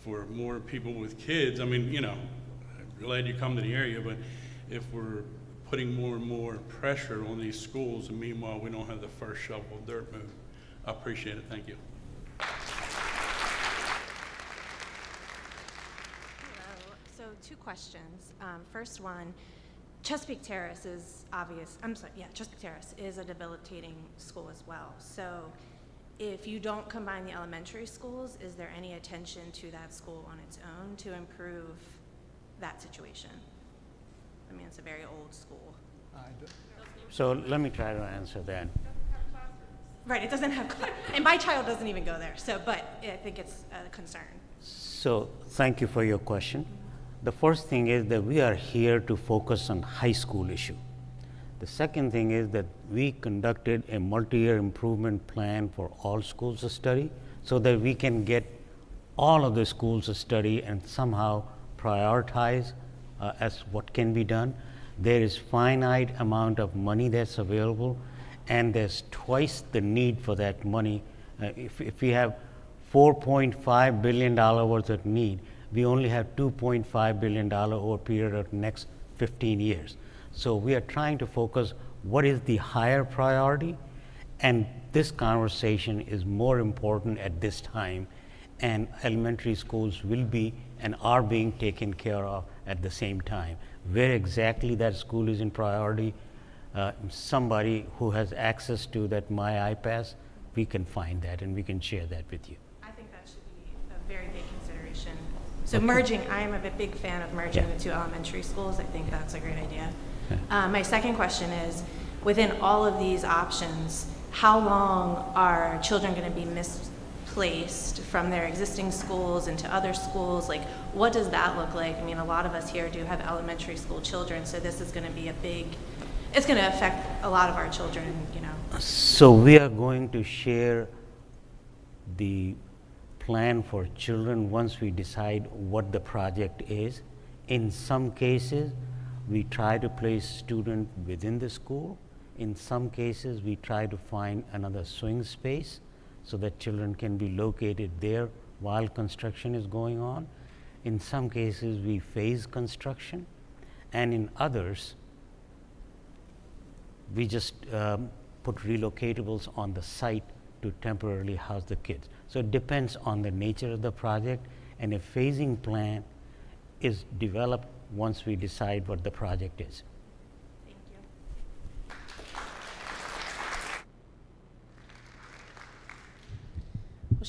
for more people with kids. I mean, I'm glad you come to the area, but if we're putting more and more pressure on these schools, and meanwhile we don't have the first shovel of dirt moved, I appreciate it. Thank you. Hello. So 2 questions. First one, Chesapeake Terrace is Chesapeake Terrace is a debilitating school as well. So if you don't combine the elementary schools, is there any attention to that school on its own to improve that situation? I mean, it's a very old school. So let me try to answer that. Right, it doesn't have, and my child doesn't even go there, but I think it's a concern. So thank you for your question. The first thing is that we are here to focus on high school issue. The second thing is that we conducted a multi-year improvement plan for all schools of study so that we can get all of the schools of study and somehow prioritize as what can be done. There is finite amount of money that's available, and there's twice the need for that money. If we have $4.5 billion worth of need, we only have $2.5 billion over a period of the next 15 years. So we are trying to focus what is the higher priority, and this conversation is more important at this time, and elementary schools will be and are being taken care of at the same time. Where exactly that school is in priority, somebody who has access to that My iPass, we can find that and we can share that with you. I think that should be a very big consideration. So I'm a big fan of merging the 2 elementary schools. I think that's a great idea. My second question is, within all of these options, how long are children going to be misplaced from their existing schools into other schools? Like, what does that look like? I mean, a lot of us here do have elementary school children, so this is going to be it's going to affect a lot of our children, So we are going to share the plan for children once we decide what the project is. In some cases, we try to place student within the school. In some cases, we try to find another swing space so that children can be located there while construction is going on. In some cases, we phase construction, and in others, we just put relocatables on the site to temporarily house the kids. So it depends on the nature of the project, and a phasing plan is developed once we decide what the project is. Thank you.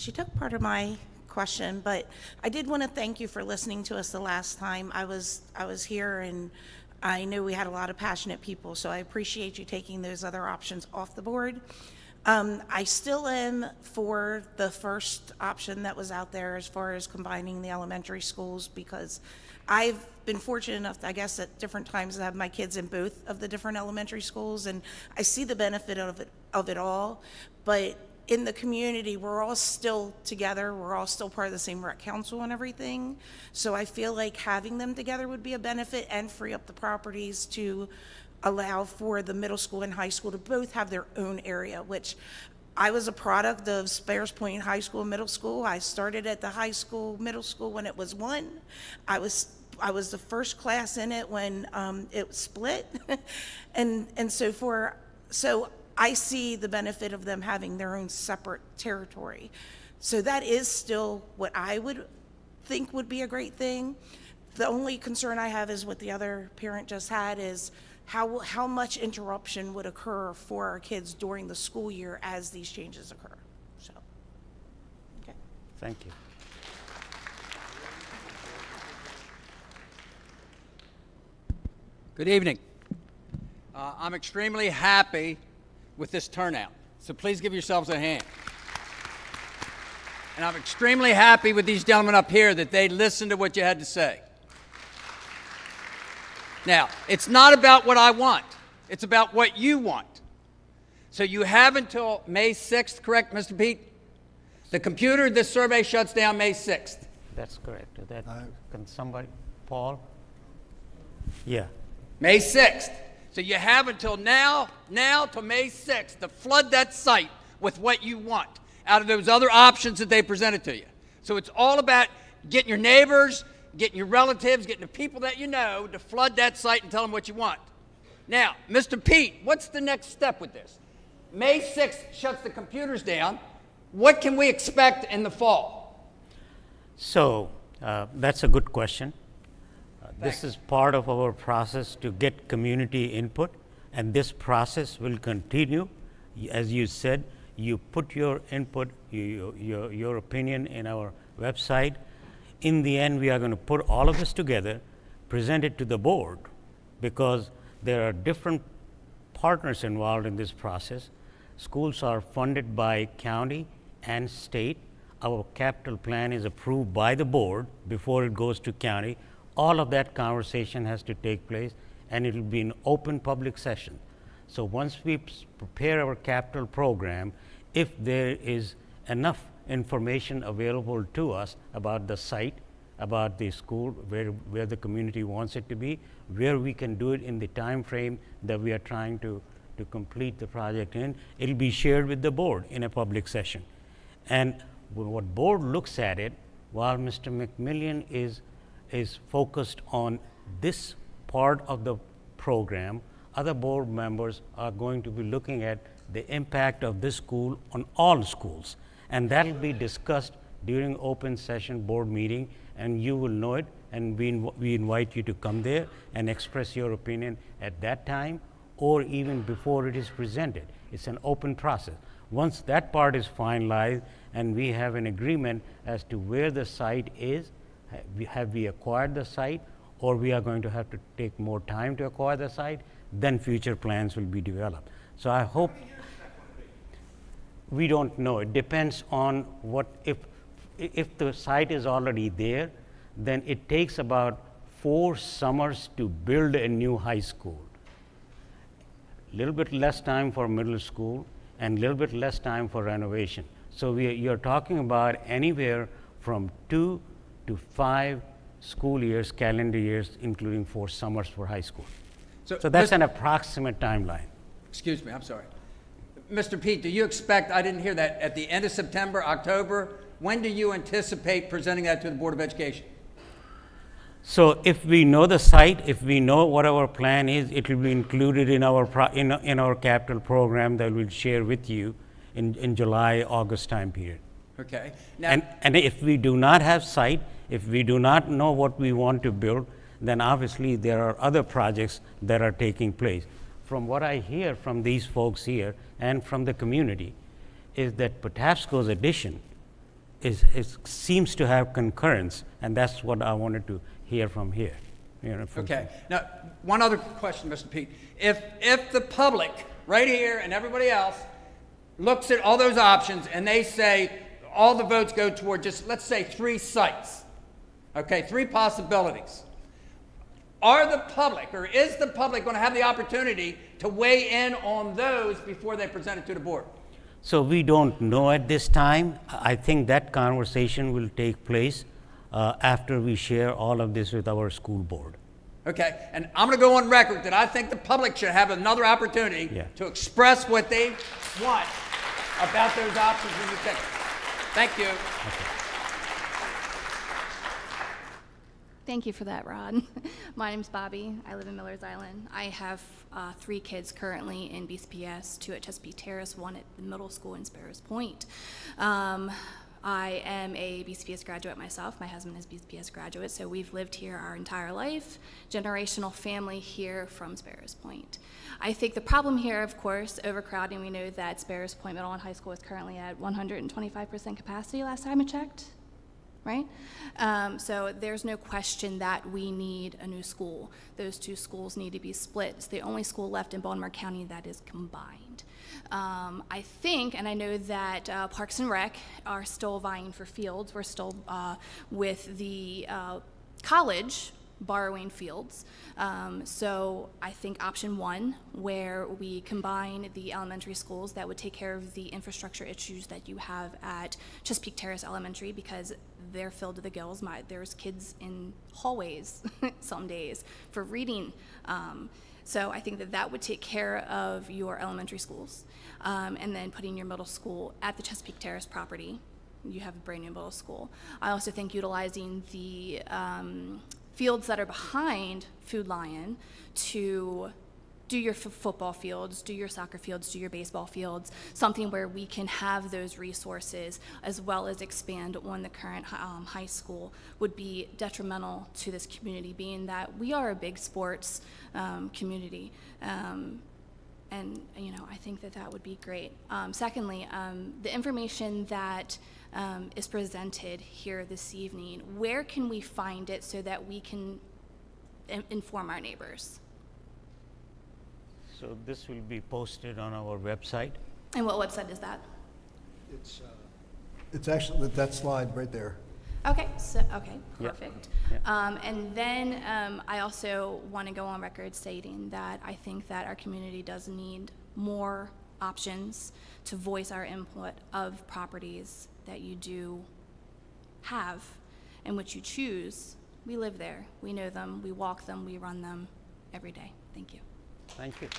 She took part of my question, but I did want to thank you for listening to us the last time I was here, and I knew we had a lot of passionate people, so I appreciate you taking those other options off the board. I still am for the first option that was out there as far as combining the elementary schools, because I've been fortunate enough, I guess, at different times to have my kids in both of the different elementary schools, and I see the benefit of it all. But in the community, we're all still together. We're all still part of the same rec council and everything. So I feel like having them together would be a benefit and free up the properties to allow for the middle school and high school to both have their own area, which I was a product of Sparrows Point High School and Middle School. I started at the high school, middle school when it was one. I was the first class in it when it was split. and so I see the benefit of them having their own separate territory. So that is still what I would think would be a great thing. The only concern I have is what the other parent just had is how much interruption would occur for our kids during the school year as these changes occur. So, okay. Thank you. Good evening. I'm extremely happy with this turnout, so please give yourselves a hand. And I'm extremely happy with these gentlemen up here that they listened to what you had to say. Now, it's not about what I want. It's about what you want. So you have until May 6th, correct, Mr. Pete? This survey shuts down May 6th. That's correct. Can somebody, Paul? Yeah. May 6th. So you have until now to May 6th to flood that site with what you want out of those other options that they presented to you. So it's all about getting your neighbors, getting your relatives, getting the people that you know to flood that site and tell them what you want. Now, Mr. Pete, what's the next step with this? May 6th shuts the computers down. What can we expect in the fall? So that's a good question. This is part of our process to get community input, and this process will continue. As you said, you put your input, your opinion in our website. In the end, we are going to put all of this together, present it to the board, because there are different partners involved in this process. Schools are funded by county and state. Our capital plan is approved by the board before it goes to county. All of that conversation has to take place, and it will be an open public session. So once we prepare our capital program, if there is enough information available to us about the site, about the school, where the community wants it to be, where we can do it in the time frame that we are trying to complete the project in, it'll be shared with the board in a public session. And what board looks at it, while Mr. McMillian is focused on this part of the program, other board members are going to be looking at the impact of this school on all schools. And that will be discussed during open session board meeting, and you will know it, and we invite you to come there and express your opinion at that time or even before it is presented. It's an open process. Once that part is finalized and we have an agreement as to where the site is, have we acquired the site, or we are going to have to take more time to acquire the site, then future plans will be developed. So I hope, we don't know. It depends on what, if the site is already there, then it takes about 4 summers to build a new high school. A little bit less time for middle school and a little bit less time for renovation. So you're talking about anywhere from 2 to 5 school years, calendar years, including 4 summers for high school. So that's an approximate timeline. Excuse me, I'm sorry. Mr. Pete, do you expect, I didn't hear that, at the end of September, October, when do you anticipate presenting that to the Board of Education? So if we know the site, if we know what our plan is, it will be included in our in our capital program that we'll share with you in July, August time period. Okay. Now, and if we do not have site, if we do not know what we want to build, then obviously there are other projects that are taking place. From what I hear from these folks here and from the community is that Patapsco's addition seems to have concurrence, and that's what I wanted to hear from here. Okay. Now, one other question, Mr. Pete. If the public, right here and everybody else, looks at all those options and they say all the votes go toward just, let's say, 3 sites, okay, 3 possibilities. Are the public, or is the public going to have the opportunity to weigh in on those before they present it to the board? So we don't know at this time. I think that conversation will take place after we share all of this with our school board. Okay, and I'm going to go on record that I think the public should have another opportunity to express what they want about those options when you pick them. Thank you. Okay. Thank you for that, Rod. My name's Bobby. I live in Miller's Island. I have 3 kids currently in BCPS, 2 at Chesapeake Terrace, 1 at the middle school in Sparrows Point. I am a BCPS graduate myself. My husband is BCPS graduate, so we've lived here our entire life. Generational family here from Sparrows Point. I think the problem here, of course, overcrowding. We know that Sparrows Point Middle and High School is currently at 125% capacity last time I checked, right? So there's no question that we need a new school. Those 2 schools need to be split. It's the only school left in Baltimore County that is combined. I think, and I know that Parks and Rec are still vying for fields. We're still with the college borrowing fields. So I think option 1, where we combine the elementary schools, that would take care of the infrastructure issues that you have at Chesapeake Terrace Elementary, because they're filled to the gills. There's kids in hallways some days for reading. So I think that would take care of your elementary schools. And then putting your middle school at the Chesapeake Terrace property, you have a brand new middle school. I also think utilizing the fields that are behind Food Lion to do your football fields, do your soccer fields, do your baseball fields, something where we can have those resources as well as expand on the current high school would be detrimental to this community, being that we are a big sports community. And I think that would be great. Secondly, the information that is presented here this evening, where can we find it so that we can inform our neighbors? So this will be posted on our website. And what website is that? It's actually that slide right there. Okay, perfect. Yeah. And then I also want to go on record stating that I think that our community does need more options to voice our input of properties that you do have and which you choose. We live there, we know them, we walk them, we run them every day. Thank you. Thank you.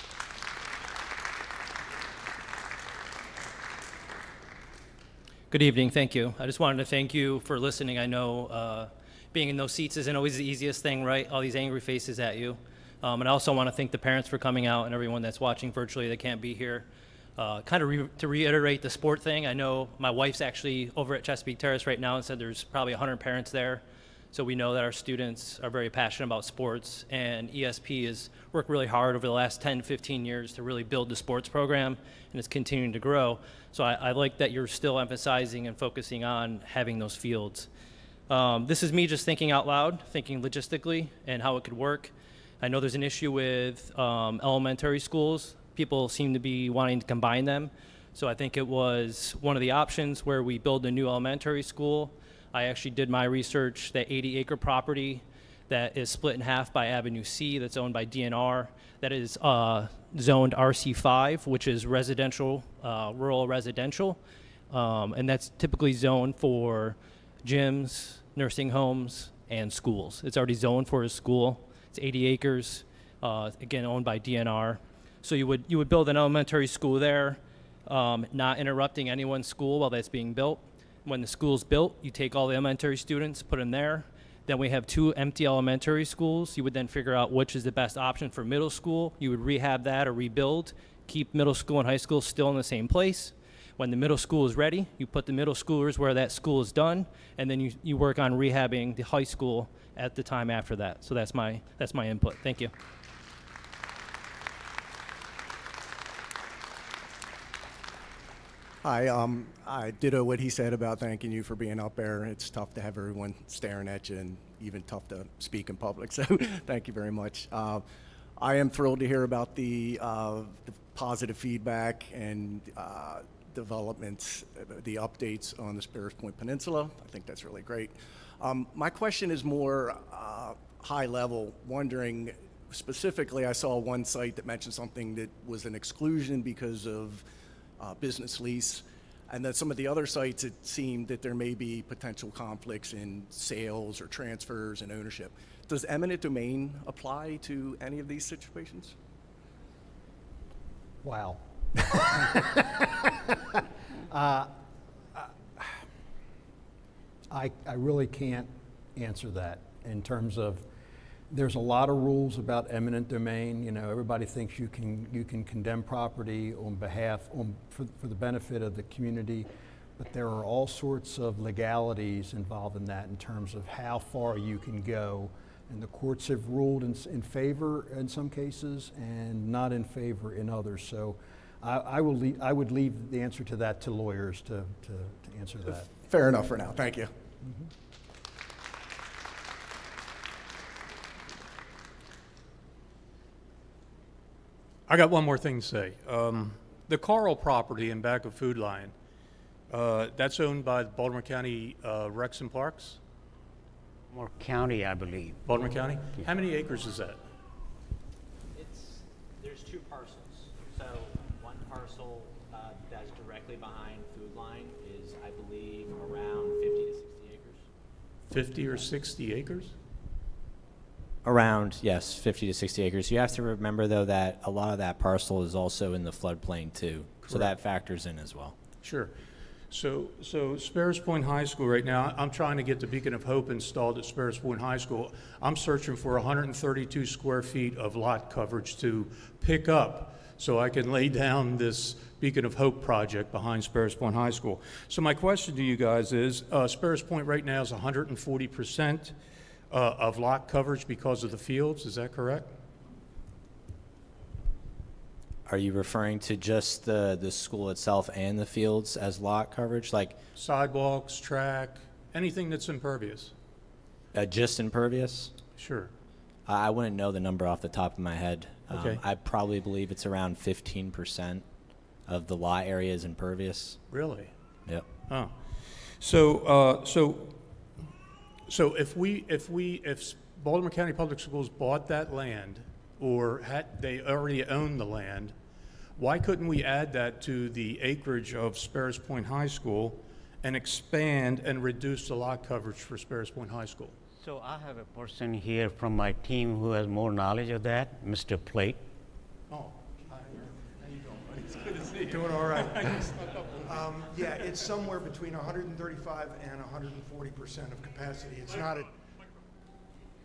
Good evening, thank you. I just wanted to thank you for listening. I know being in those seats isn't always the easiest thing, right? All these angry faces at you. And I also want to thank the parents for coming out and everyone that's watching virtually that can't be here. To reiterate the sport thing, I know my wife's actually over at Chesapeake Terrace right now and said there's probably 100 parents there. So we know that our students are very passionate about sports, and ESP has worked really hard over the last 10, 15 years to really build the sports program, and it's continuing to grow. So I like that you're still emphasizing and focusing on having those fields. This is me just thinking out loud, thinking logistically and how it could work. I know there's an issue with elementary schools. People seem to be wanting to combine them. So I think it was one of the options where we build a new elementary school. I actually did my research, that 80-acre property that is split in half by Avenue C that's owned by DNR, that is zoned RC5, which is residential, rural residential, and that's typically zoned for gyms, nursing homes, and schools. It's already zoned for a school. It's 80 acres, again owned by DNR. So you would build an elementary school there, not interrupting anyone's school while that's being built. When the school's built, you take all the elementary students, put them there. Then we have 2 empty elementary schools. You would then figure out which is the best option for middle school. You would rehab that or rebuild, keep middle school and high school still in the same place. When the middle school is ready, you put the middle schoolers where that school is done, and then you work on rehabbing the high school at the time after that. So that's my input. Thank you. Hi, I ditto what he said about thanking you for being up there. It's tough to have everyone staring at you and even tough to speak in public, so thank you very much. I am thrilled to hear about the positive feedback and developments, the updates on the Sparrows Point Peninsula. I think that's really great. My question is more high level, wondering specifically, I saw one site that mentioned something that was an exclusion because of business lease, and then some of the other sites it seemed that there may be potential conflicts in sales or transfers and ownership. Does eminent domain apply to any of these situations? Wow. I really can't answer that in terms of, there's a lot of rules about eminent domain. You know, everybody thinks you can condemn property on behalf, for the benefit of the community, but there are all sorts of legalities involved in that in terms of how far you can go. And the courts have ruled in favor in some cases and not in favor in others. So I would leave the answer to that to lawyers to answer that. Fair enough for now. Thank you. Mm-hmm. I got one more thing to say. The Carl property in back of Food Lion, that's owned by the Baltimore County Recs and Parks? Baltimore County, I believe. Baltimore County? Yeah. How many acres is that? There's two parcels. So one parcel that's directly behind Food Line is, I believe, around 50 to 60 acres. 50 or 60 acres? Around, yes, 50 to 60 acres. You have to remember, though, that a lot of that parcel is also in the floodplain, too. So that factors in as well. Sure. So Sparrows Point High School right now, I'm trying to get the Beacon of Hope installed at Sparrows Point High School. I'm searching for 132 square feet of lot coverage to pick up so I can lay down this Beacon of Hope project behind Sparrows Point High School. So my question to you guys is, Sparrows Point right now is 140% of lot coverage because of the fields. Is that correct? Are you referring to just the school itself and the fields as lot coverage? Like Sidewalks, track, anything that's impervious? just impervious? Sure. I wouldn't know the number off the top of my head. Okay. I probably believe it's around 15% of the lot area is impervious. Really? Yep. Oh. So if Baltimore County Public Schools bought that land, or they already own the land, why couldn't we add that to the acreage of Sparrows Point High School and expand and reduce the lot coverage for Sparrows Point High School? So I have a person here from my team who has more knowledge of that, Mr. Plate. Oh, hi. How you doing, buddy? It's good to see you. Doing all right. Yeah, it's somewhere between 135 and 140% of capacity. It's not a,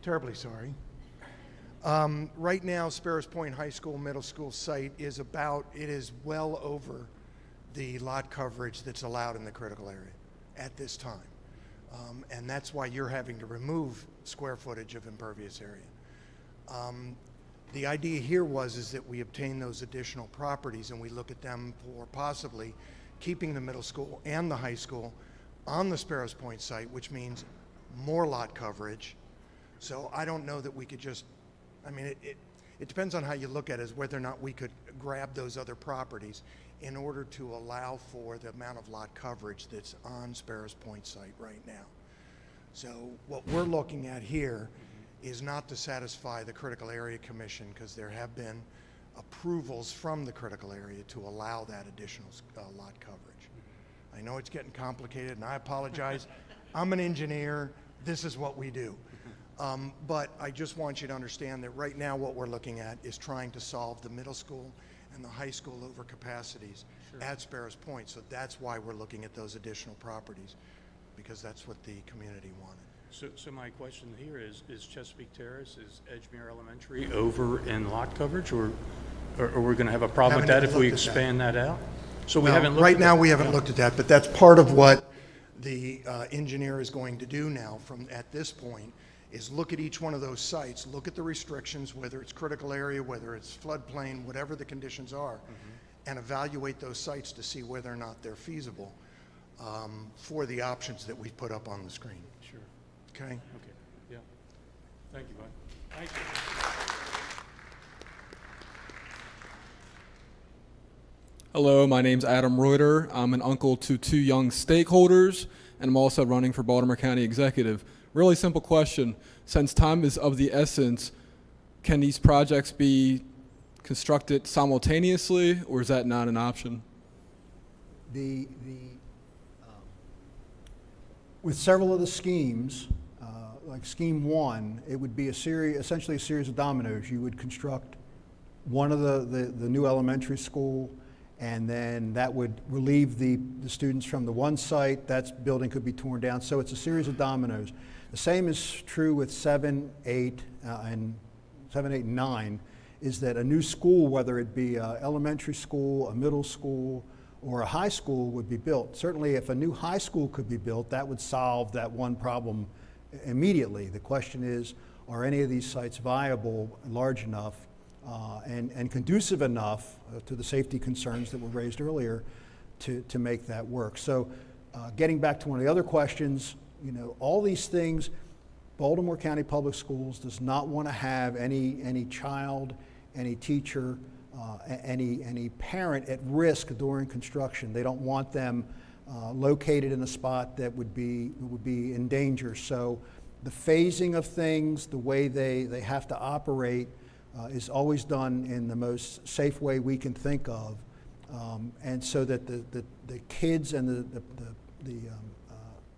terribly sorry. Right now, Sparrows Point High School Middle School site is it is well over the lot coverage that's allowed in the critical area at this time. And that's why you're having to remove square footage of impervious area. The idea here is that we obtain those additional properties and we look at them for possibly keeping the middle school and the high school on the Sparrows Point site, which means more lot coverage. So I don't know that we could just, I mean, it depends on how you look at it, as whether or not we could grab those other properties in order to allow for the amount of lot coverage that's on Sparrows Point site right now. So what we're looking at here is not to satisfy the Critical Area Commission, because there have been approvals from the critical area to allow that additional lot coverage. I know it's getting complicated, and I apologize. I'm an engineer. This is what we do. But I just want you to understand that right now what we're looking at is trying to solve the middle school and the high school overcapacities at Sparrows Point. So that's why we're looking at those additional properties, because that's what the community wanted. So my question here is Chesapeake Terrace, is Edgemere Elementary over in lot coverage, or we're going to have a problem with that if we expand that out? So we haven't looked right at now that. we haven't looked at that, but that's part of what the engineer is going to do now from at this point, is look at each one of those sites, look at the restrictions, whether it's critical area, whether it's floodplain, whatever the conditions are, and evaluate those sites to see whether or not they're feasible for the options that we put up on the screen. Sure. Okay? Okay, yeah. Thank you, Bud. Thank you. Hello, my name's Adam Reuter. I'm an uncle to 2 young stakeholders, and I'm also running for Baltimore County Executive. Really simple question. Since time is of the essence, can these projects be constructed simultaneously, or is that not an option? With several of the schemes, like Scheme 1, it would be essentially a series of dominoes. You would construct one of the new elementary school, and then that would relieve the students from the one site. That building could be torn down. So it's a series of dominoes. The same is true with 7, 8, and 9, is that a new school, whether it be an elementary school, a middle school, or a high school, would be built. Certainly if a new high school could be built, that would solve that one problem immediately. The question is, are any of these sites viable, large enough, and conducive enough to the safety concerns that were raised earlier to make that work? So getting back to one of the other questions, all these things, Baltimore County Public Schools does not want to have any child, any teacher, any parent at risk during construction. They don't want them located in a spot that would be in danger. So the phasing of things, the way they have to operate, is always done in the most safe way we can think of, and so that the kids and the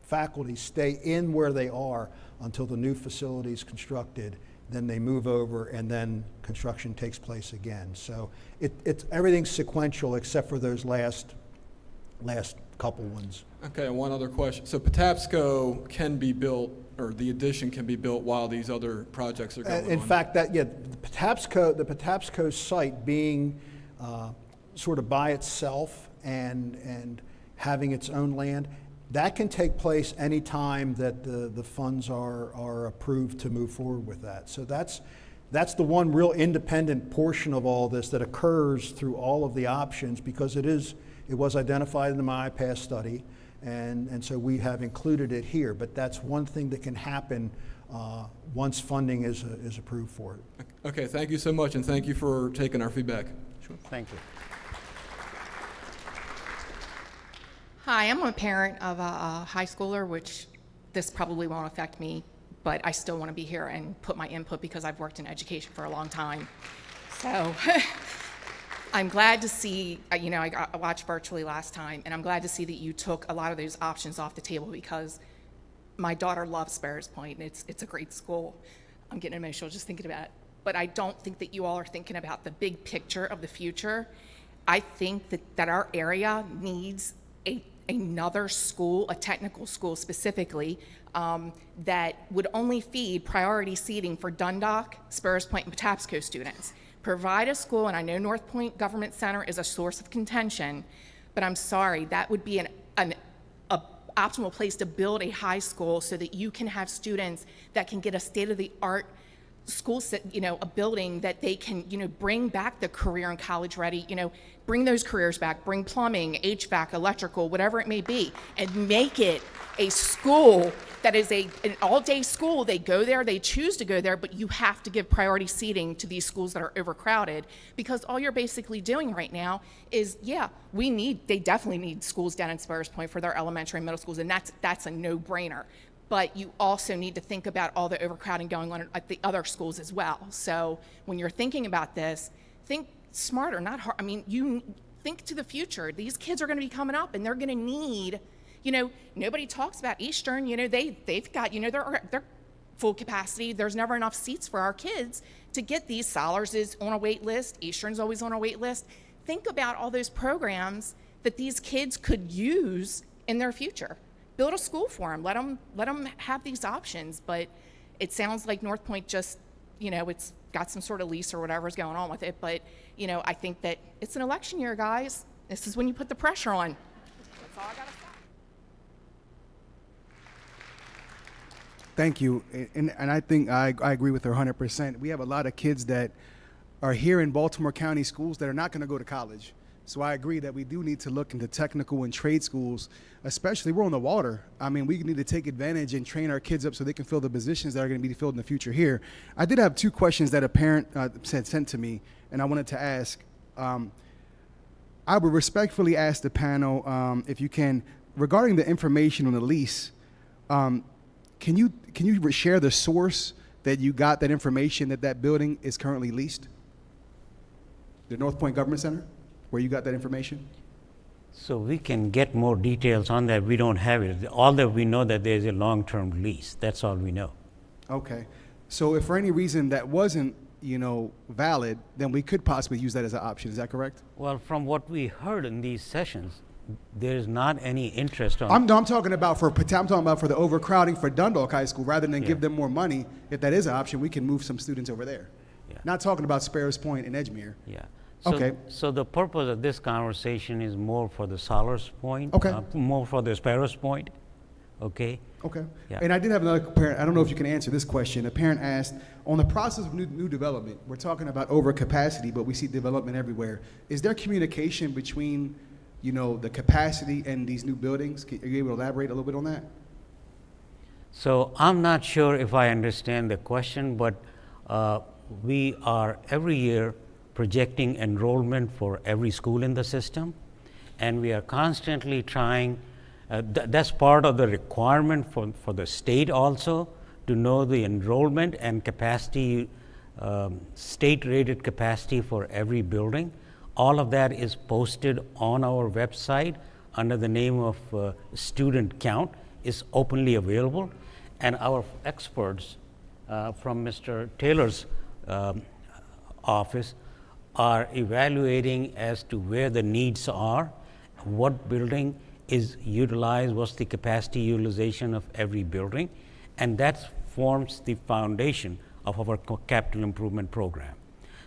faculty stay in where they are until the new facility is constructed. Then they move over, and then construction takes place again. So it's everything's sequential except for those last couple ones. Okay, one other question. So Patapsco can be built, or the addition can be built while these other projects are going on? In fact, the Patapsco site being sort of by itself and having its own land, that can take place any time that the funds are approved to move forward with that. So that's the one real independent portion of all this that occurs through all of the options, because it was identified in the MyPass study, and so we have included it here. But that's one thing that can happen once funding is approved for it. Okay, thank you so much, and thank you for taking our feedback. Sure. Thank you. Hi, I'm a parent of a high schooler, which this probably won't affect me, but I still want to be here and put my input because I've worked in education for a long time. So I'm glad to see, I watched virtually last time, and I'm glad to see that you took a lot of those options off the table, because my daughter loves Sparrows Point, and it's a great school. I'm getting emotional just thinking about it. But I don't think that you all are thinking about the big picture of the future. I think that our area needs another school, a technical school specifically, that would only feed priority seating for Dundalk, Sparrows Point, and Patapsco students. Provide a school, and I know North Point Government Center is a source of contention, but I'm sorry, that would be an optimal place to build a high school so that you can have students that can get a state-of-the-art school, a building that they can, bring back the career and college ready, bring those careers back, bring plumbing, HVAC, electrical, whatever it may be, and make it a school that is an all-day school. They go there, they choose to go there, but you have to give priority seating to these schools that are overcrowded, because all you're basically doing right now is, they definitely need schools down in Sparrows Point for their elementary and middle schools, and that's a no-brainer. But you also need to think about all the overcrowding going on at the other schools as well. So when you're thinking about this, think smarter, not hard. I mean, you think to the future. These kids are going to be coming up, and they're going to need, nobody talks about Eastern. They've got, they're full capacity. There's never enough seats for our kids to get these. Solars is on a wait list. Eastern's always on a wait list. Think about all those programs that these kids could use in their future. Build a school for them. Let them have these options. But it sounds like North Point just, it's got some sort of lease or whatever's going on with it. But, I think that it's an election year, guys. This is when you put the pressure on. That's all I got to say. Thank you. And I think I agree with her 100%. We have a lot of kids that are here in Baltimore County schools that are not going to go to college So I agree that we do need to look into technical and trade schools, especially we're on the water. I mean, we need to take advantage and train our kids up so they can fill the positions that are going to be filled in the future here. I did have 2 questions that a parent sent to me, and I wanted to ask. I would respectfully ask the panel if you can, regarding the information on the lease, can you share the source that you got that information that that building is currently leased? The North Point Government Center, where you got that information? So we can get more details on that. We don't have it. All that we know that there's a long-term lease. That's all we know. Okay. So if for any reason that wasn't, valid, then we could possibly use that as an option. Is that correct? Well, from what we heard in these sessions, there is not any interest on. I'm talking about for the overcrowding for Dundalk High School. Rather than give them more money, if that is an option, we can move some students over there. Yeah. Not talking about Sparrows Point and Edgemere. Yeah. So, Okay. So the purpose of this conversation is more for the Solars Point. Okay. More for the Sparrows Point. Okay. Okay. Yeah. And I did have another parent. I don't know if you can answer this question. A parent asked, on the process of new development, we're talking about overcapacity, but we see development everywhere. Is there communication between, the capacity and these new buildings? Are you able to elaborate a little bit on that? So I'm not sure if I understand the question, but we are every year projecting enrollment for every school in the system, and we are constantly trying. That's part of the requirement for the state also, to know the enrollment and capacity, state-rated capacity for every building. All of that is posted on our website under the name of student count. Is openly available, and our experts from Mr. Taylor's office are evaluating as to where the needs are, what building is utilized, what's the capacity utilization of every building, and that forms the foundation of our capital improvement program.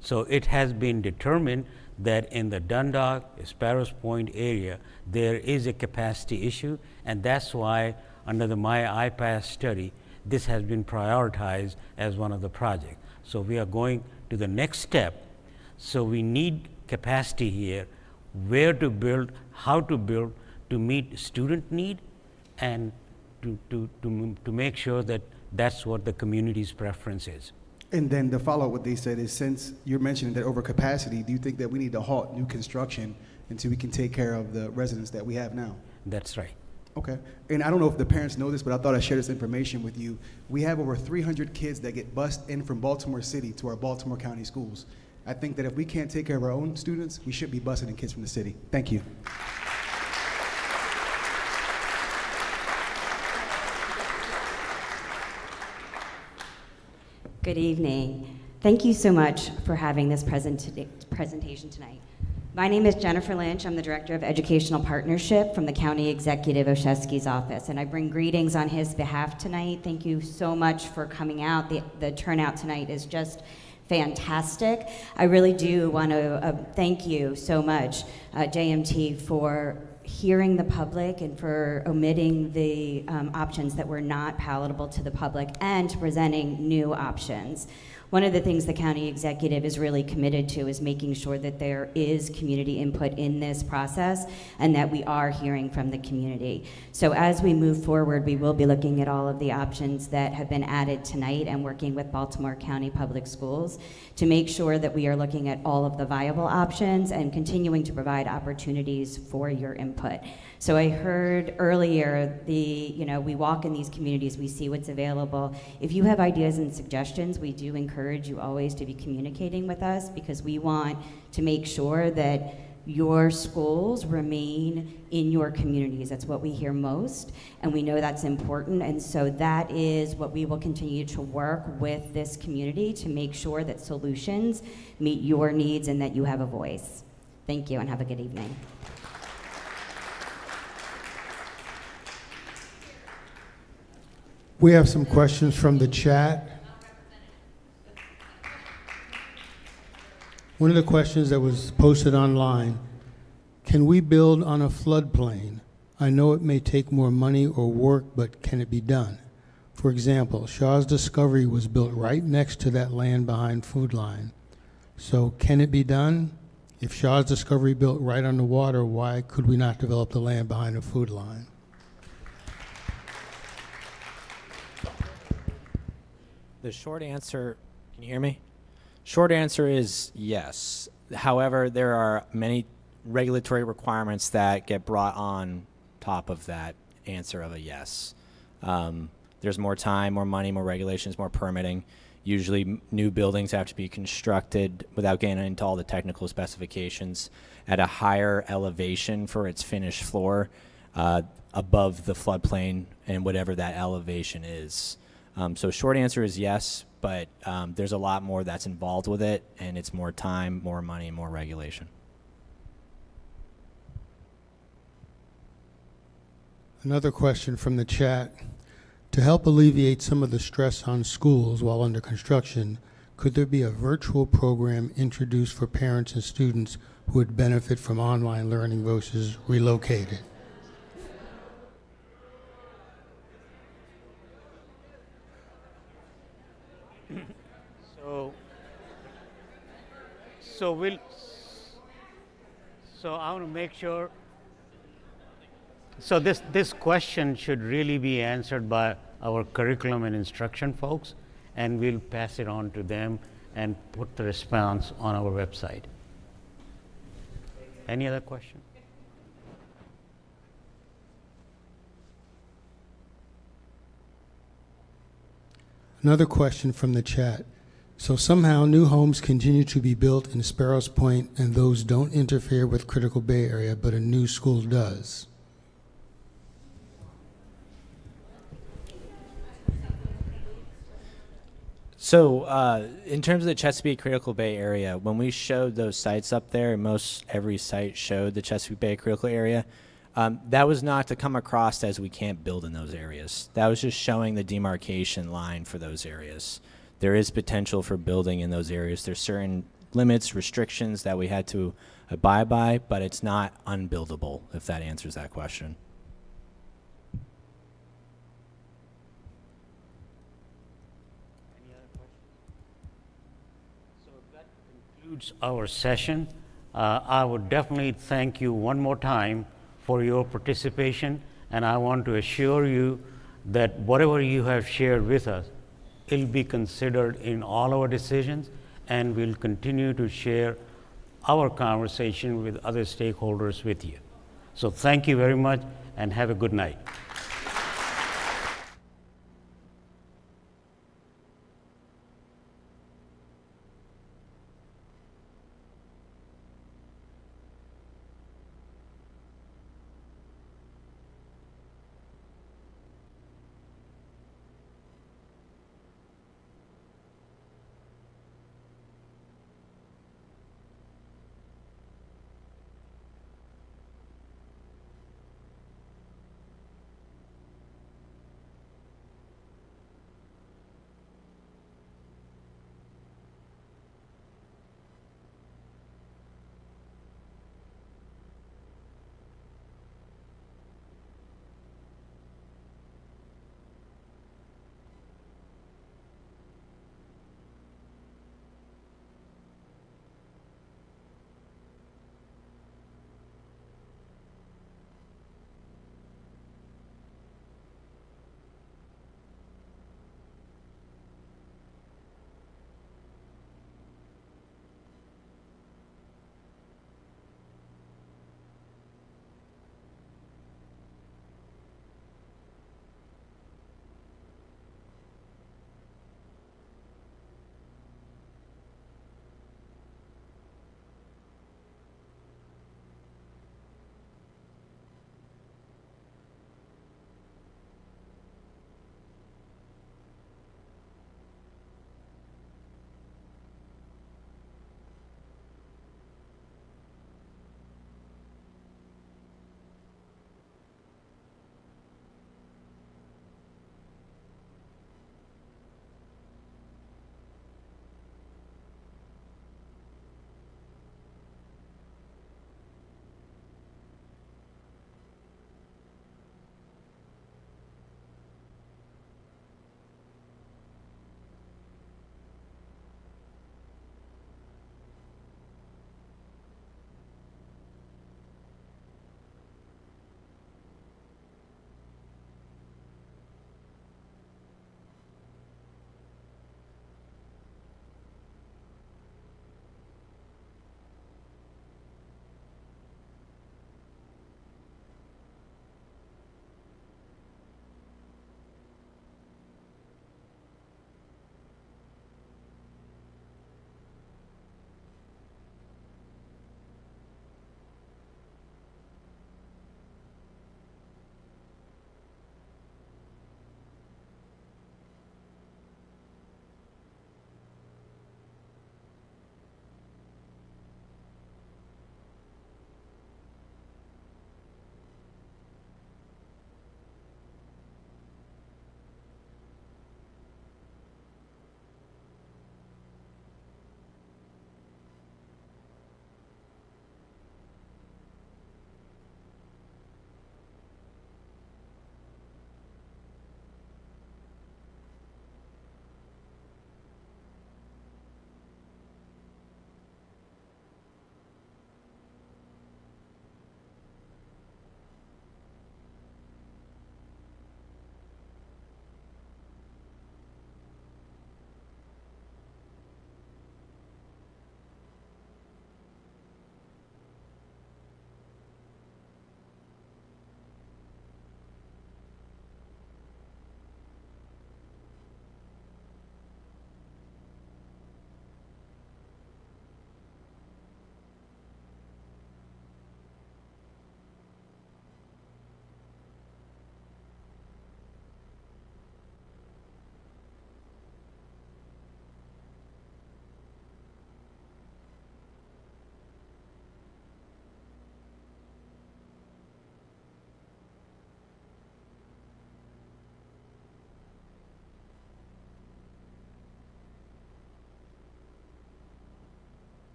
So it has been determined that in the Dundalk, Sparrows Point area, there is a capacity issue, and that's why under the My iPass study, this has been prioritized as one of the projects. So we are going to the next step. So we need capacity here, where to build, how to build, to meet student need, and to make sure that that's what the community's preference is. And then the follow-up, what they said is, since you're mentioning that overcapacity, do you think that we need to halt new construction until we can take care of the residents that we have now? That's right. Okay. And I don't know if the parents know this, but I thought I'd share this information with you. We have over 300 kids that get bused in from Baltimore City to our Baltimore County schools. I think that if we can't take care of our own students, we should be busing in kids from the city. Thank you. Good evening. Thank you so much for having this presentation tonight. My name is Jennifer Lynch. I'm the Director of Educational Partnership from the County Executive Oshesky's office, and I bring greetings on his behalf tonight. Thank you so much for coming out. The turnout tonight is just fantastic. I really do want to thank you so much, JMT, for hearing the public and for omitting the options that were not palatable to the public and presenting new options. One of the things the county executive is really committed to is making sure that there is community input in this process and that we are hearing from the community. So as we move forward, we will be looking at all of the options that have been added tonight and working with Baltimore County Public Schools to make sure that we are looking at all of the viable options and continuing to provide opportunities for your input. So I heard earlier we walk in these communities, we see what's available. If you have ideas and suggestions, we do encourage you always to be communicating with us, because we want to make sure that your schools remain in your communities. That's what we hear most, and we know that's important, and so that is what we will continue to work with this community to make sure that solutions meet your needs and that you have a voice. Thank you, and have a good evening. We have some questions from the chat. One of the questions that was posted online, can we build on a floodplain? I know it may take more money or work, but can it be done? For example, Shaw's Discovery was built right next to that land behind Food Line. So can it be done? If Shaw's Discovery built right on the water, why could we not develop the land behind the food line? The short answer, can you hear me? Short answer is yes. However, there are many regulatory requirements that get brought on top of that answer of a yes. There's more time, more money, more regulations, more permitting. Usually new buildings have to be constructed, without getting into all the technical specifications, at a higher elevation for its finished floor above the floodplain and whatever that elevation is. So short answer is yes, but there's a lot more that's involved with it, and it's more time, more money, more regulation. Another question from the chat. To help alleviate some of the stress on schools while under construction, could there be a virtual program introduced for parents and students who would benefit from online learning versus relocated? So I want to make sure. So this question should really be answered by our curriculum and instruction folks, and we'll pass it on to them and put the response on our website. Any other question? Another question from the chat. So somehow new homes continue to be built in Sparrows Point and those don't interfere with Critical Bay Area, but a new school does. So in terms of the Chesapeake Critical Bay Area, when we showed those sites up there, every site showed the Chesapeake Bay Critical Area. That was not to come across as we can't build in those areas. That was just showing the demarcation line for those areas. There is potential for building in those areas. There's certain limits, restrictions that we had to abide by, but it's not unbuildable, if that answers that question. Concludes our session. I would definitely thank you one more time for your participation, and I want to assure you that whatever you have shared with us, it'll be considered in all our decisions, and we'll continue to share our conversation with other stakeholders with you. So thank you very much, and have a good night.